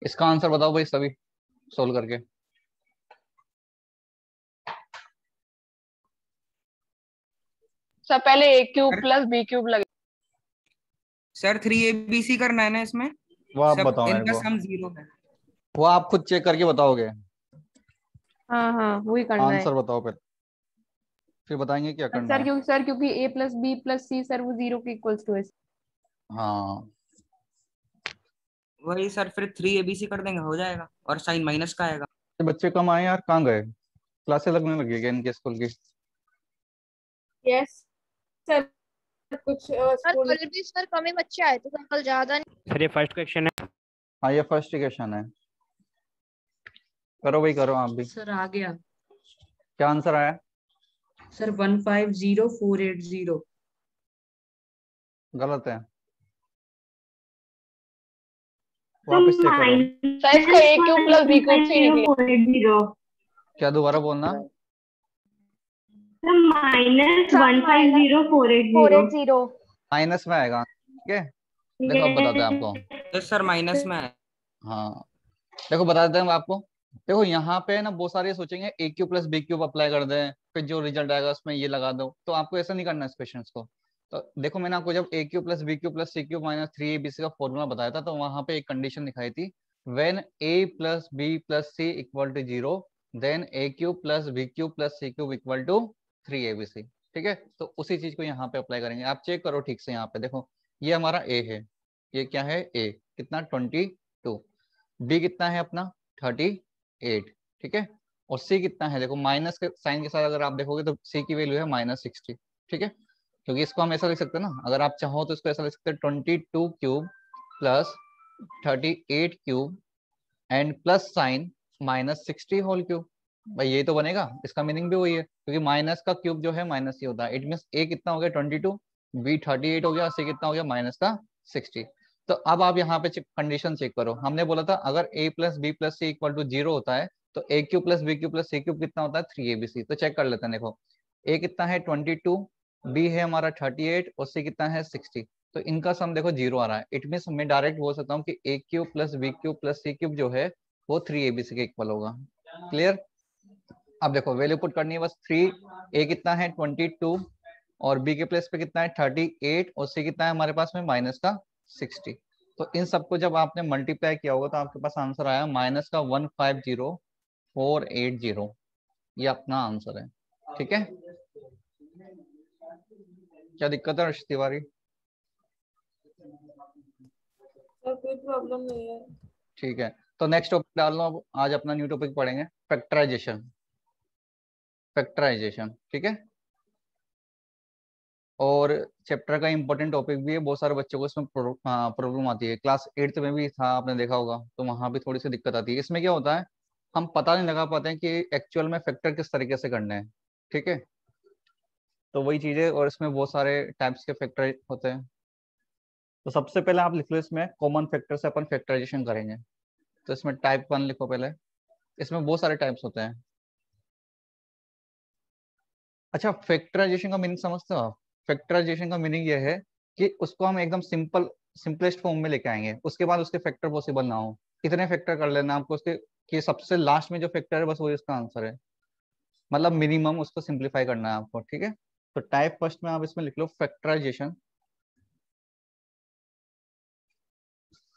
इसका आंसर बताओ भाई सभी, सोल्व करके। सर पहले a cube sir plus b cube लगे। सर 3ABC करना है ना इसमें, वो आप सब बताओ मेरे इनका को, सम 0 है। वो आप खुद चेक करके बताओगे। हाँ हाँ वही करना है। आंसर बताओ पहले, फिर बताएंगे क्या करना है। सर क्योंकि ए प्लस बी प्लस सी सर वो 0 के इक्वल्स टू है। हाँ वही सर, फिर 3ABC कर देंगे हो जाएगा, और साइन माइनस का आएगा। ये बच्चे कम आए यार, कहाँ गए? क्लासेस लगने लगी है इनके स्कूल की। यस सर, कुछ सर स्कूल। कल भी सर कम ही बच्चे आए थे सर, कल ज्यादा नहीं। सर ये फर्स्ट क्वेश्चन है। हाँ ये फर्स्ट क्वेश्चन है, करो भाई करो आप भी। सर आ गया क्या आंसर आया? सर 150480। गलत है, वापस चेक करो। सर इसका ए क्यूब प्लस बी क्यूब से ही निकले। क्या दोबारा बोलना? -150480। माइनस में आएगा, ठीक है। देखो अब बताते हैं आपको। यस सर, माइनस में है। हाँ देखो बता देते हैं हम आपको। देखो यहाँ पे ना बहुत सारे सोचेंगे a cube plus b cube apply कर दें, फिर जो रिजल्ट आएगा उसमें ये लगा दो, तो आपको ऐसा नहीं करना है इस क्वेश्चन को। तो देखो मैंने आपको जब a cube plus b cube plus c cube minus 3ABC का फॉर्मूला बताया था, तो वहां पे एक कंडीशन दिखाई थी, when a plus B plus c equal to 0 then a cube plus b cube plus c cube equal to 3ABC। ठीक है, तो उसी चीज को यहाँ पे अप्लाई करेंगे। आप चेक करो ठीक से, यहाँ पे देखो ये हमारा ए है, ये क्या है ए कितना 22, बी कितना है अपना 38, ठीक है, और सी कितना है, देखो माइनस के साइन के साथ अगर आप देखोगे तो सी की वैल्यू है -60। ठीक है, क्योंकि इसको हम ऐसा लिख सकते हैं ना, अगर आप चाहो तो इसको ऐसा लिख सकते हैं 22 cube plus 38 cube and plus sign -60 whole cube. भाई ये तो बनेगा, इसका मीनिंग भी वही है, क्योंकि माइनस का क्यूब जो है माइनस ही होता है। इट मीन ए कितना हो गया 22, बी 38 हो गया, सी कितना हो गया माइनस का 60। तो अब आप यहाँ पे कंडीशन चेक करो, हमने बोला था अगर a plus B plus c equal to 0 होता है तो a cube plus b cube plus c cube कितना होता है 3ABC। तो चेक कर लेते हैं, देखो ए कितना है 22, बी है हमारा 38 और सी कितना है 60। तो इनका सम देखो 0 आ रहा है, इट मीन मैं डायरेक्ट बोल सकता हूँ कि a cube plus b cube plus c cube जो है वो 3ABC के इक्वल होगा। क्लियर? अब देखो वैल्यू पुट करनी है बस 3, ए कितना है 22 और बी के प्लेस पे कितना है 38 और सी कितना है हमारे पास में माइनस का 60। तो इन सबको जब आपने मल्टीप्लाई किया होगा तो आपके पास आंसर आया माइनस का 150480। ये अपना आंसर है, ठीक है। क्या दिक्कत है अर्श तिवारी? कोई प्रॉब्लम नहीं है। ठीक है, तो नेक्स्ट टॉपिक डाल लो। अब आज अपना न्यू टॉपिक पढ़ेंगे फैक्टराइजेशन। फैक्टराइजेशन ठीक है, और चैप्टर का इंपॉर्टेंट टॉपिक भी है, बहुत सारे बच्चों को इसमें प्रॉब्लम आती है। क्लास 8th में भी था, आपने देखा होगा, तो वहां भी थोड़ी सी दिक्कत आती है। इसमें क्या होता है, हम पता नहीं लगा पाते हैं कि एक्चुअल में फैक्टर किस तरीके से करने हैं। ठीक है, तो वही चीजें, और इसमें बहुत सारे टाइप्स के फैक्टर होते हैं। तो सबसे पहले आप लिख लो इसमें कॉमन फैक्टर से अपन फैक्टराइजेशन करेंगे। तो इसमें टाइप 1 लिखो पहले, इसमें बहुत सारे टाइप्स होते हैं। अच्छा, फैक्टराइजेशन का मीनिंग समझते हो आप? फैक्टराइजेशन का मीनिंग ये है कि उसको हम एकदम सिंपलेस्ट फॉर्म में लेके आएंगे, उसके बाद उसके फैक्टर पॉसिबल ना हो। कितने फैक्टर कर लेना आपको उसके, कि सबसे लास्ट में जो फैक्टर है बस वो इसका आंसर है, मतलब मिनिमम उसको सिंप्लीफाई करना है आपको। ठीक है, तो टाइप फर्स्ट में आप इसमें लिख लो factorisation.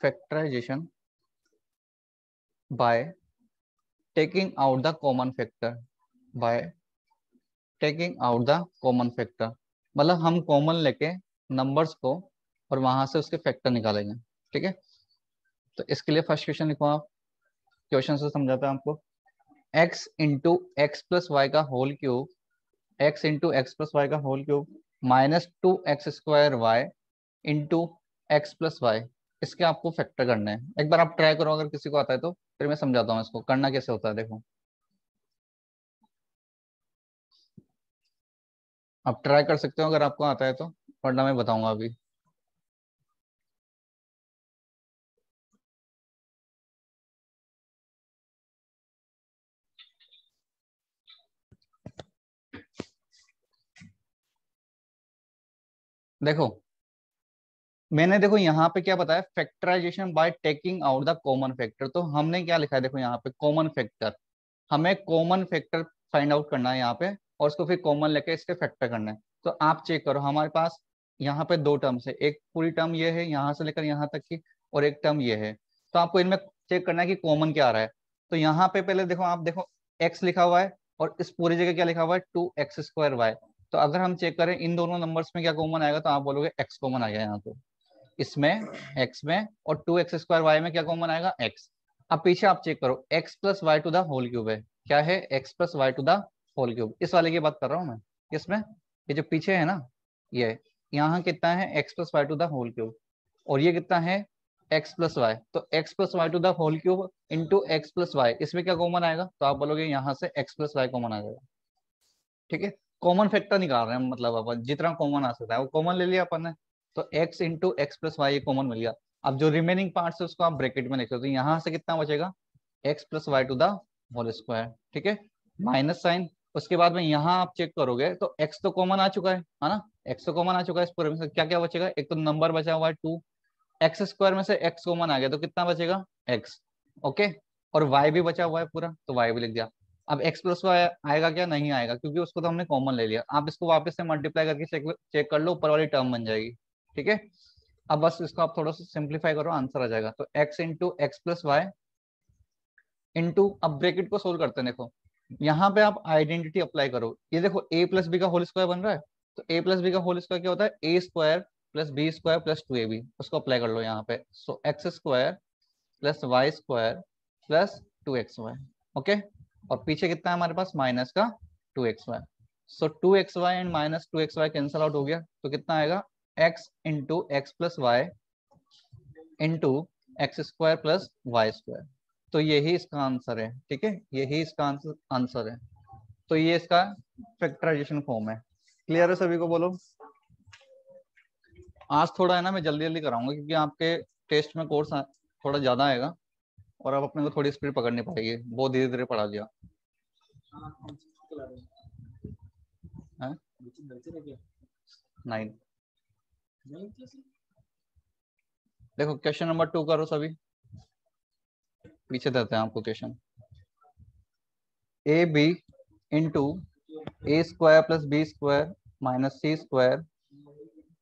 Factorisation by taking out the common factor. By taking out the common factor, मतलब हम कॉमन लेके नंबर्स को और वहां से उसके फैक्टर निकालेंगे। ठीक है, तो इसके लिए फर्स्ट क्वेश्चन लिखो आप। क्वेश्चन से समझाता है आपको। x into x plus Y का whole cube, x into x plus Y का whole cube -2x² y into x plus y, इसके आपको फैक्टर करने हैं। एक बार आप ट्राई करो, अगर किसी को आता है तो फिर मैं समझाता हूँ इसको करना कैसे होता है। देखो आप ट्राई कर सकते हो अगर आपको आता है तो, वरना मैं बताऊंगा अभी। देखो मैंने देखो यहाँ पे क्या बताया, factorization by taking out the common factor. तो हमने क्या लिखा है देखो यहाँ पे, कॉमन फैक्टर। हमें कॉमन फैक्टर फाइंड आउट करना है यहाँ पे, और उसको फिर कॉमन लेके इसके फैक्टर करना है। तो आप चेक करो, हमारे पास यहाँ पे दो टर्म्स है, एक पूरी टर्म ये है यहाँ से लेकर यहाँ तक की, और एक टर्म ये है। तो आपको इनमें चेक करना है कि कॉमन क्या आ रहा है। तो यहाँ पे पहले देखो, आप देखो x लिखा हुआ है, और इस पूरी जगह क्या लिखा हुआ है, 2x² y। तो अगर हम चेक करें इन दोनों नंबर्स में क्या कॉमन आएगा, तो आप बोलोगे x कॉमन आ गया यहाँ पे, इसमें x में, और 2x² y में क्या कॉमन आएगा, x। अब पीछे आप चेक करो, x + y to the whole cube है, क्या है, x + y to the whole cube. इस वाले की बात कर रहा हूँ मैं, किसमें, ये जो पीछे है ना, ये यहाँ कितना है, x + y to the whole cube, और ये कितना है, x + y। तो x + y to the whole cube into x + y, इसमें क्या कॉमन आएगा, तो आप बोलोगे यहाँ से x + y कॉमन आ जाएगा। ठीक है, कॉमन फैक्टर निकाल रहे हैं, मतलब अपन जितना कॉमन आ सकता है वो कॉमन ले लिया अपन ने। तो x into x + y common मिल गया। अब जो रिमेनिंग पार्ट्स है उसको आप ब्रैकेट में लिख लो, तो यहाँ से कितना बचेगा, x + y to the whole square. ठीक है, माइनस साइन। उसके बाद में यहाँ आप चेक करोगे तो x तो कॉमन आ चुका है ना, x तो कॉमन आ चुका है। इस पूरे में से क्या क्या बचेगा, एक तो नंबर बचा हुआ है 2, x² में से x कॉमन आ गया, तो कितना बचेगा, x। ओके, और y भी बचा हुआ है पूरा, तो y भी लिख दिया। अब x + y आएगा क्या, नहीं आएगा, क्योंकि उसको तो हमने कॉमन ले लिया। आप इसको वापस से मल्टीप्लाई करके चेक कर लो, ऊपर वाली टर्म बन जाएगी। ठीक है, अब बस इसको आप थोड़ा सा सिंप्लीफाई करो, आंसर आ जाएगा। तो x into x + y into, अब ब्रैकेट को सोल्व करते हैं। देखो यहाँ पे आप आइडेंटिटी अप्लाई करो, ये देखो a + b का होल स्क्वायर बन रहा है, तो a + b का होल स्क्वायर क्या होता है, a² + b² + 2ab। उसको अप्लाई कर लो यहाँ पे। सो x² + y² + 2xy। ओके, और पीछे कितना है हमारे पास, माइनस का 2xy। So 2xy and minus 2xy cancel out हो गया, तो कितना आएगा, x into x + y into x² + y²। तो यही इसका आंसर है। ठीक है, यही इसका आंसर है। तो ये इसका फैक्टराइजेशन फॉर्म है। क्लियर है सभी को, बोलो। आज थोड़ा है ना, मैं जल्दी जल्दी कराऊंगा, क्योंकि आपके टेस्ट में कोर्स थोड़ा ज्यादा आएगा, और अब अपने को थोड़ी स्पीड पकड़नी पड़ेगी, बहुत धीरे धीरे पढ़ा दिया है? 9। देखो क्वेश्चन नंबर 2 करो सभी, पीछे देते हैं आपको question. AB into a² + b² - c²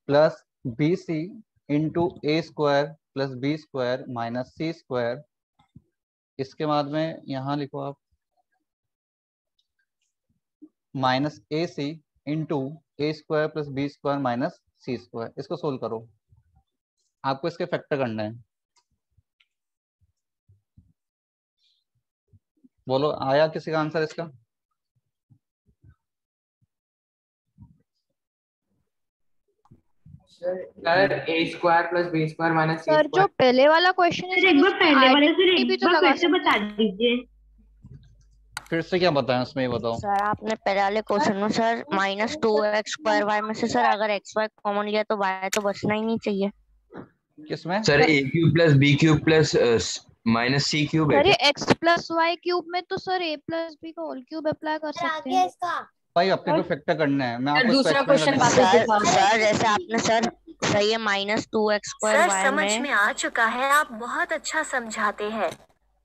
plus BC into a² + b² - c²। इसके बाद में यहाँ लिखो आप -AC into a² + b² - c²। इसको सोल्व करो, आपको इसके फैक्टर करना है। बोलो, आया किसी का आंसर इसका? Sir a² + b² - sir c²। जो पहले वाला क्वेश्चन है, सर एक बार पहले वाले, सर आइडेंटिटी भी एक तो बार लगा फिर से सकते बता हैं। दीजिए। फिर से क्या बताएं उसमें, ये बताओ। सर आपने पहले वाले क्वेश्चन में सर -2x² y में से सर अगर xy कॉमन लिया तो y तो बचना ही नहीं चाहिए। किसमें? सर a³ + b³ - c³ है सर ये क्या? x + y³ में तो सर a + b का होल क्यूब अप्लाई कर सकते हैं। भाई अपने को फैक्टर करना है, मैं आपको इसको दूसरा एक्सप्लेन क्वेश्चन करने वापस सर दिखा। सर जैसे आपने सर सही है -2x² सर y समझ में में आ चुका है, आप बहुत अच्छा समझाते हैं।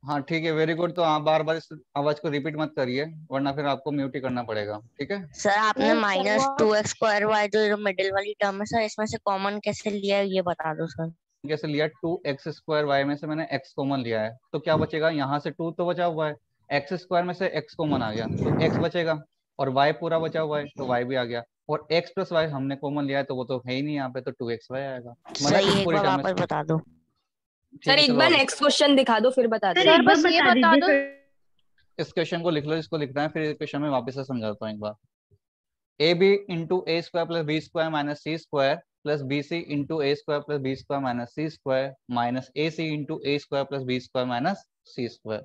हाँ ठीक है, वेरी गुड। तो आप बार बार इस आवाज को रिपीट मत करिए, वरना फिर आपको म्यूट ही करना पड़ेगा। ठीक है, सर आपने -2x² y जो मिडिल वाली टर्म है सर इसमें से कॉमन कैसे लिया है ये बता दो सर। कैसे लिया, 2x² y में से मैंने x कॉमन लिया है, तो क्या बचेगा, यहाँ से 2 तो बचा हुआ है, x² में से x कॉमन आ गया तो x बचेगा, और y पूरा बचा हुआ है तो y भी आ गया, और x + y हमने कॉमन लिया है तो वो तो है ही नहीं यहाँ पे, तो 2xy आएगा। मतलब सही, इस एक पूरी बार टर्म में। वापस बता दो। ठीक सर है, एक चलो बार वापस। नेक्स्ट क्वेश्चन दिखा दो फिर बता सर दीजिए। बस ये बता दो। इस क्वेश्चन को लिख लो, इसको लिखना है, फिर क्वेश्चन में वापस से समझाता हूँ एक बार। AB into a² + b² - c² plus BC into a² + b² - c² minus AC into a² + b² - c²।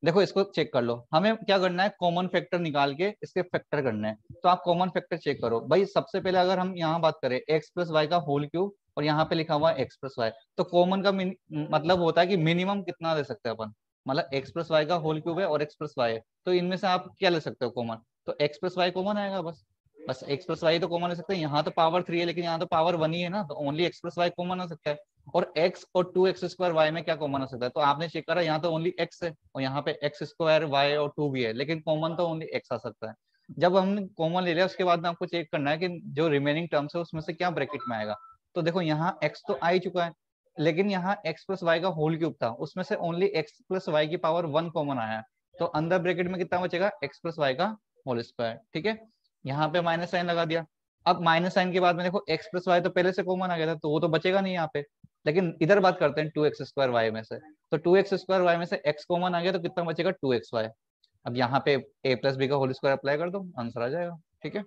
देखो इसको चेक कर लो, हमें क्या करना है, कॉमन फैक्टर निकाल के इसके फैक्टर करने हैं। तो आप कॉमन फैक्टर चेक करो भाई। सबसे पहले अगर हम यहाँ बात करें x + y का होल क्यूब, और यहाँ पे लिखा हुआ है x + y, तो कॉमन का मतलब होता है कि मिनिमम कितना ले सकते हैं अपन। मतलब x + y का होल क्यूब है और x + y है, तो इनमें से आप क्या ले सकते हो कॉमन, तो x + y कॉमन आएगा बस। बस x प्लस वाई तो कॉमन हो सकता है, यहाँ तो पावर 3 है लेकिन यहाँ तो पावर 1 ही है ना, तो only x plus y common हो सकता है। और x और 2x² y में क्या कॉमन हो सकता है, तो आपने चेक करा यहाँ तो ओनली x है और यहाँ पे x² y और 2 भी है, लेकिन कॉमन तो ओनली x आ सकता है। जब हमने कॉमन ले लिया उसके बाद में आपको चेक करना है कि जो रिमेनिंग टर्म्स है उसमें से क्या ब्रैकेट में आएगा। तो देखो यहाँ x तो आ ही चुका है, लेकिन यहाँ x प्लस वाई का होल क्यूब था, उसमें से ओनली x प्लस वाई की पावर 1 कॉमन आया है, तो अंदर ब्रैकेट में कितना बचेगा, x प्लस वाई का होल स्क्वायर। ठीक है, यहाँ पे माइनस साइन लगा दिया। अब माइनस साइन के बाद में देखो x प्लस वाई तो पहले से कॉमन आ गया था, तो वो तो बचेगा नहीं यहाँ पे, लेकिन इधर बात करते हैं 2x² y में से, तो 2x² y में से x कॉमन आ गया तो कितना बचेगा 2xy। अब यहाँ पे a प्लस बी का होल स्क्वायर अप्लाई कर दो, आंसर आ जाएगा। ठीक है,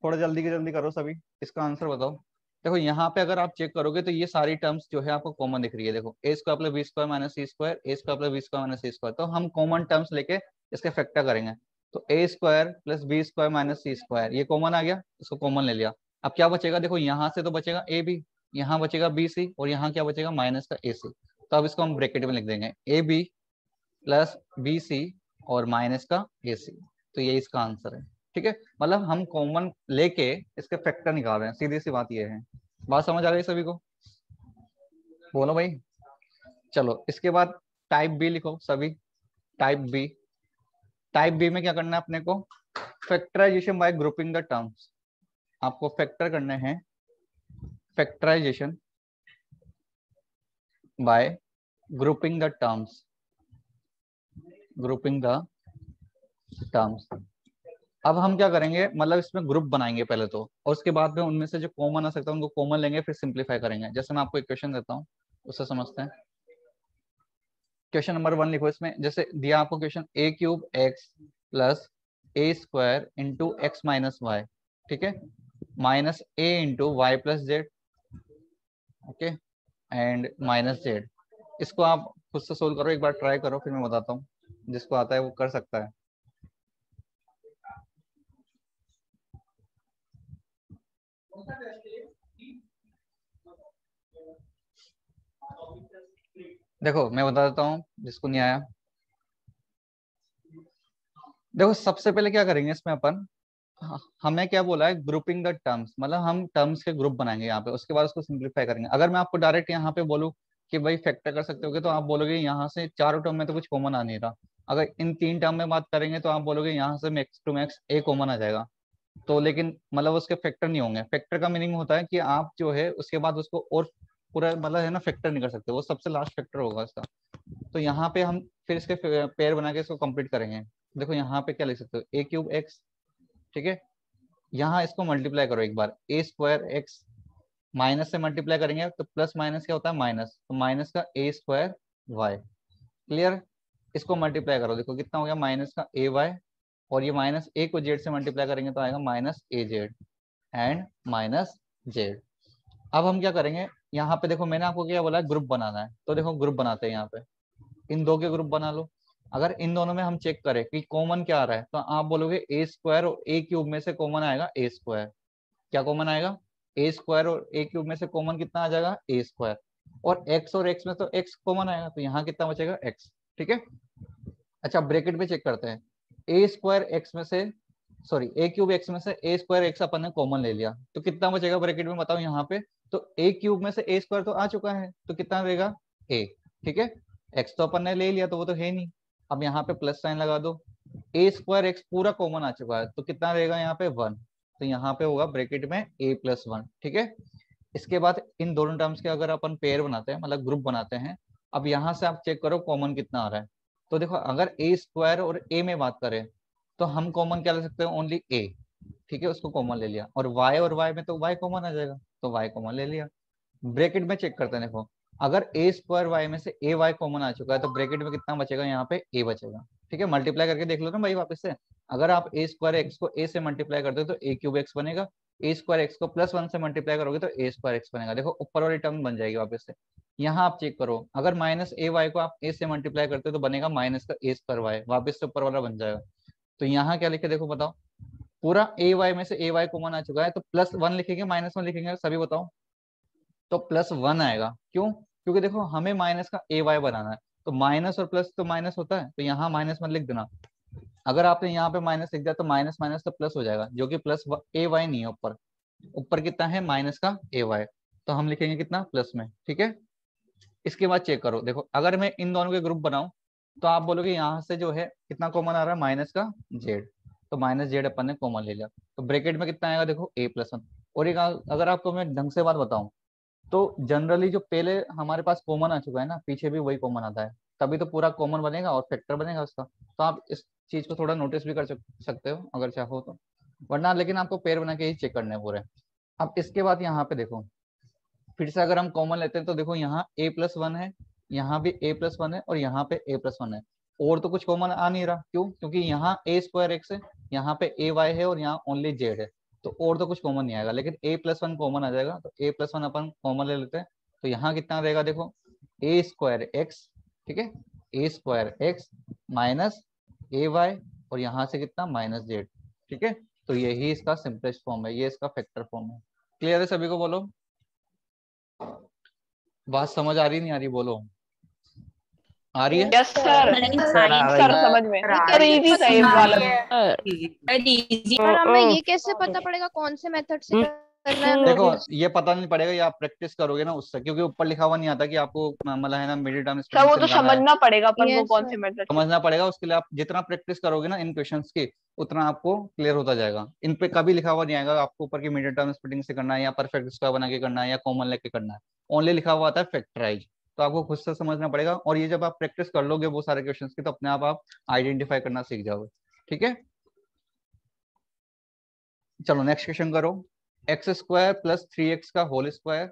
थोड़ा जल्दी करो सभी, इसका आंसर बताओ। देखो यहाँ पे अगर आप चेक करोगे तो ये सारी टर्म्स जो है आपको कॉमन दिख रही है। देखो a square plus B square minus c square, a square plus B square minus c square, तो हम कॉमन टर्म्स लेके इसके फैक्टर करेंगे। तो a square plus B square minus c square ये कॉमन आ गया, इसको कॉमन ले लिया। अब क्या बचेगा, देखो यहाँ से तो बचेगा ए बी, यहाँ बचेगा बी सी और यहाँ क्या बचेगा माइनस का ए सी। तो अब इसको हम ब्रैकेट में लिख देंगे a b plus b c और माइनस का ए सी, तो ये इसका आंसर है। ठीक है, मतलब हम कॉमन लेके इसके फैक्टर निकाल रहे हैं, सीधी सी बात ये है। बात समझ आ गई सभी को, बोलो भाई। चलो इसके बाद टाइप बी लिखो सभी। टाइप बी में क्या करना है अपने को, factorization by grouping the terms. आपको फैक्टर करने हैं, factorization by grouping the terms, अब हम क्या करेंगे, मतलब इसमें ग्रुप बनाएंगे पहले तो, और उसके बाद में उनमें से जो कॉमन आ सकता है उनको कॉमन लेंगे, फिर सिंप्लीफाई करेंगे। जैसे मैं आपको एक क्वेश्चन देता हूँ उससे समझते हैं। क्वेश्चन नंबर 1 लिखो, इसमें जैसे दिया आपको question a³ x plus a² into x minus y, ठीक है, minus a into y plus z, okay, and minus z. इसको आप खुद से सोल्व करो, एक बार ट्राई करो फिर मैं बताता हूँ, जिसको आता है वो कर सकता है। देखो मैं बता देता हूँ जिसको नहीं आया। देखो सबसे पहले क्या करेंगे इसमें अपन, हमें क्या बोला है, ग्रुपिंग द टर्म्स, मतलब हम टर्म्स के ग्रुप बनाएंगे यहाँ पे, उसके बाद उसको सिंप्लीफाई करेंगे। अगर मैं आपको डायरेक्ट यहाँ पे बोलूँ कि भाई फैक्टर कर सकते होगे, तो आप बोलोगे यहाँ से चारों टर्म में तो कुछ कॉमन आ नहीं रहा। अगर इन 3 टर्म में बात करेंगे तो आप बोलोगे यहाँ से max to max a common आ जाएगा, तो लेकिन मतलब उसके फैक्टर नहीं होंगे। फैक्टर का मीनिंग होता है कि आप जो है उसके बाद उसको और पूरा मतलब है ना फैक्टर नहीं कर सकते, वो सबसे लास्ट फैक्टर होगा इसका। तो यहाँ पे हम फिर इसके पेयर बना के इसको कंप्लीट करेंगे। देखो यहाँ पे क्या लिख सकते हो, a³ x, ठीक है, यहाँ इसको मल्टीप्लाई करो एक बार, a² x, माइनस से मल्टीप्लाई करेंगे तो प्लस माइनस क्या होता है माइनस, तो माइनस का a² y, क्लियर। इसको मल्टीप्लाई करो, देखो कितना हो गया, माइनस का ay, और ये माइनस a को z से मल्टीप्लाई करेंगे तो आएगा minus az and minus z। अब हम क्या करेंगे, यहाँ पे देखो मैंने आपको क्या बोला, ग्रुप बनाना है, तो देखो ग्रुप बनाते हैं। यहाँ पे इन दो के ग्रुप बना लो। अगर इन दोनों में हम चेक करें कि कॉमन क्या आ रहा है, तो आप बोलोगे a² और a³ में से कॉमन आएगा a²। क्या कॉमन आएगा, a² और a³ में से कॉमन कितना आ जाएगा a², और x और x में तो x कॉमन आएगा, तो यहाँ कितना बचेगा x। ठीक है, अच्छा ब्रैकेट में चेक करते हैं, a² x में से सॉरी a³ x में से a² x अपन ने कॉमन ले लिया, तो कितना बचेगा ब्रैकेट में बताओ यहाँ पे, तो a³ में से a² तो आ चुका है, तो कितना रहेगा a, ठीक है, x तो अपन ने ले लिया तो वो तो है नहीं। अब यहाँ पे प्लस साइन लगा दो, a² x पूरा कॉमन आ चुका है, तो कितना रहेगा यहाँ पे 1, तो यहाँ पे होगा ब्रैकेट में a+1, ठीक है। इसके बाद इन दोनों टर्म्स के अगर अपन पेयर बनाते हैं, मतलब ग्रुप बनाते हैं, अब यहाँ से आप चेक करो कॉमन कितना आ रहा है। तो देखो अगर a² और a में बात करें तो हम कॉमन क्या ले सकते हैं, ओनली a, ठीक है, उसको कॉमन ले लिया, और y में तो y कॉमन आ जाएगा, तो y कॉमन ले लिया। ब्रैकेट में चेक करते हैं, देखो अगर a² y में से ay कॉमन आ चुका है, तो ब्रैकेट में कितना बचेगा, यहाँ पे a बचेगा, ठीक है। मल्टीप्लाई करके देख लो ना भाई वापस से, अगर आप a² x को a से मल्टीप्लाई करते हो तो a³ x बनेगा, a² x को +1 से मल्टीप्लाई करोगे तो a² x बनेगा। देखो ऊपर वाली टर्म बन जाएगी वापस से। यहाँ आप चेक करो, अगर माइनस ay को आप a से मल्टीप्लाई करते हो तो बनेगा माइनस का a² y, वापस से ऊपर वाला बन जाएगा। तो यहाँ क्या लिखे, देखो बताओ, पूरा ay में से ay कॉमन आ चुका है, तो +1 लिखेंगे -1 लिखेंगे, सभी बताओ, तो +1 आएगा। क्यों, क्योंकि देखो हमें माइनस का ay बनाना है, तो माइनस और प्लस तो माइनस होता है, तो यहाँ माइनस मत लिख देना, अगर आपने यहाँ पे माइनस लिख दिया तो माइनस माइनस तो प्लस हो जाएगा, जो कि प्लस ए वाई नहीं है, ऊपर ऊपर कितना है माइनस का ए वाई, तो हम लिखेंगे कितना प्लस में, ठीक है। इसके बाद चेक करो, देखो अगर मैं इन दोनों के ग्रुप बनाऊं तो आप बोलोगे यहाँ से जो है कितना कॉमन आ रहा है माइनस का जेड, तो माइनस जेड अपन ने कॉमन ले लिया, तो ब्रैकेट में कितना आएगा देखो ए प्लस वन। और एक अगर आपको मैं ढंग से बात बताऊं तो जनरली जो पहले हमारे पास कॉमन आ चुका है ना, पीछे भी वही कॉमन आता है, तभी तो पूरा कॉमन बनेगा और फैक्टर बनेगा उसका। तो आप इस चीज को थोड़ा नोटिस भी कर सकते हो अगर चाहो तो, वरना लेकिन आपको पेयर बना के ही चेक करने हैं पूरे। अब इसके बाद यहाँ पे देखो फिर से अगर हम कॉमन लेते हैं तो देखो यहाँ a प्लस वन है, यहाँ भी a प्लस वन है और यहाँ पे a प्लस वन है, और तो कुछ कॉमन आ नहीं रहा, क्यों? क्योंकि यहाँ a स्क्वायर एक्स है, यहाँ पे a वाई है और यहाँ ओनली जेड है, तो और तो कुछ कॉमन नहीं आएगा, लेकिन a प्लस वन कॉमन आ जाएगा, तो a plus one upon common ले लेते हैं। तो यहाँ कितना रहेगा देखो a स्क्वायर एक्स, ठीक है, a square x minus a y और यहाँ से कितना माइनस जेड, ठीक है। तो यही इसका सिंपलेस्ट फॉर्म है, ये इसका फैक्टर फॉर्म है। क्लियर है सभी को? बोलो, बात समझ आ रही नहीं आ रही? बोलो, आ रही है? यस सर, सर समझ में सर, इजी सा ये वाला। पर हमें ये कैसे पता पड़ेगा कौन से मेथड से करना है? देखो ये पता नहीं पड़ेगा, ये आप प्रैक्टिस करोगे ना उससे, क्योंकि ऊपर लिखा हुआ नहीं आता कि आपको मतलब है ना मिडिल टर्म सर वो तो समझना पड़ेगा अपन को Yes, कौन sir. से मेथड समझना पड़ेगा। उसके लिए आप जितना प्रैक्टिस करोगे ना इन क्वेश्चंस की, उतना आपको क्लियर होता जाएगा। इन पे कभी लिखा हुआ नहीं आएगा आपको ऊपर की मिडिल टर्म स्प्लिटिंग से करना है या परफेक्ट स्क्वायर बना के करना है या कॉमन लेके करना है, ओनली लिखा हुआ आता है फैक्टराइज, तो आपको खुद से समझना पड़ेगा। और ये जब आप प्रैक्टिस कर लोगे वो सारे क्वेश्चंस की, तो अपने आप आइडेंटिफाई करना सीख जाओगे, ठीक है। चलो नेक्स्ट क्वेश्चन करो। एक्स स्क्वायर प्लस 3x का whole square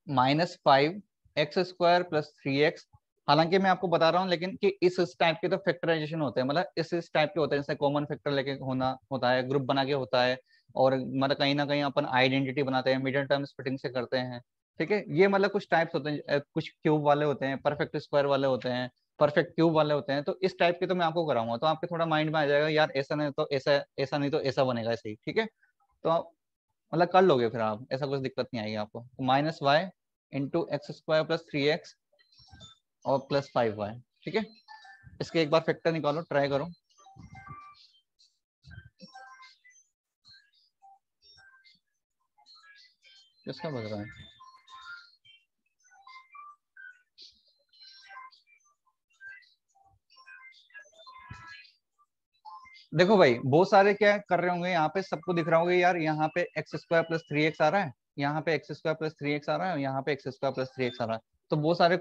minus 5x square plus 3x। हालांकि मैं आपको बता रहा हूँ लेकिन कि इस टाइप के तो फैक्टराइजेशन होते हैं, मतलब इस टाइप के होते हैं, जैसे कॉमन फैक्टर लेके होना होता है, ग्रुप बना के होता है, और मतलब कहीं ना कहीं अपन आइडेंटिटी बनाते हैं, मिडिल टर्म स्प्लिटिंग से करते हैं, ठीक है। ये मतलब कुछ टाइप्स होते हैं, कुछ क्यूब वाले होते हैं, परफेक्ट स्क्वायर वाले होते हैं, परफेक्ट क्यूब वाले होते हैं, तो इस टाइप के तो मैं आपको कराऊंगा, तो आपके थोड़ा माइंड में आ जाएगा यार ऐसा नहीं तो ऐसा, ऐसा नहीं तो ऐसा बनेगा ऐसे ही, ठीक है। तो आप मतलब कर लोगे फिर आप, ऐसा कुछ दिक्कत नहीं आएगी आपको। Minus y into x square plus 3x और प्लस 5y, ठीक है। इसके एक बार फैक्टर निकालो, ट्राई करो। किसका बज रहा है? देखो भाई बहुत सारे क्या कर रहे होंगे यहाँ पे, सबको दिख रहा होगा यार यहाँ पे एक्स स्क्वायर प्लस 3x आ रहा है, यहाँ पे एक्स स्क्वायर प्लस 3x आ रहा है, यहाँ पे एक्स स्क्वायर प्लस 3x आ रहा है, तो बहुत सारे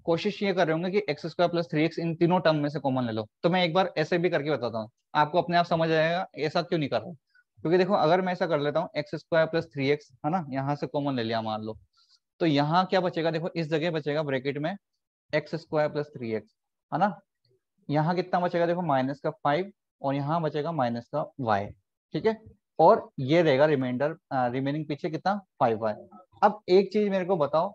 कोशिश ये कर रहे होंगे कि एक्स स्क्वायर प्लस 3x इन तीनों टर्म में से कॉमन ले लो। तो मैं एक बार ऐसे भी करके बताता हूँ, आपको अपने आप समझ आएगा ऐसा क्यों नहीं कर रहा। क्योंकि देखो अगर मैं ऐसा कर लेता हूँ एक्स स्क्वायर प्लस 3x है ना, यहाँ से कॉमन ले लिया मान लो, तो यहाँ क्या बचेगा देखो, इस जगह बचेगा ब्रैकेट में एक्स स्क्वायर प्लस 3x है ना, यहाँ कितना बचेगा देखो माइनस का 5 और यहाँ बचेगा माइनस का y, ठीक है। और ये रहेगा रिमाइंडर, रिमेनिंग पीछे कितना 5y। अब एक चीज मेरे को बताओ,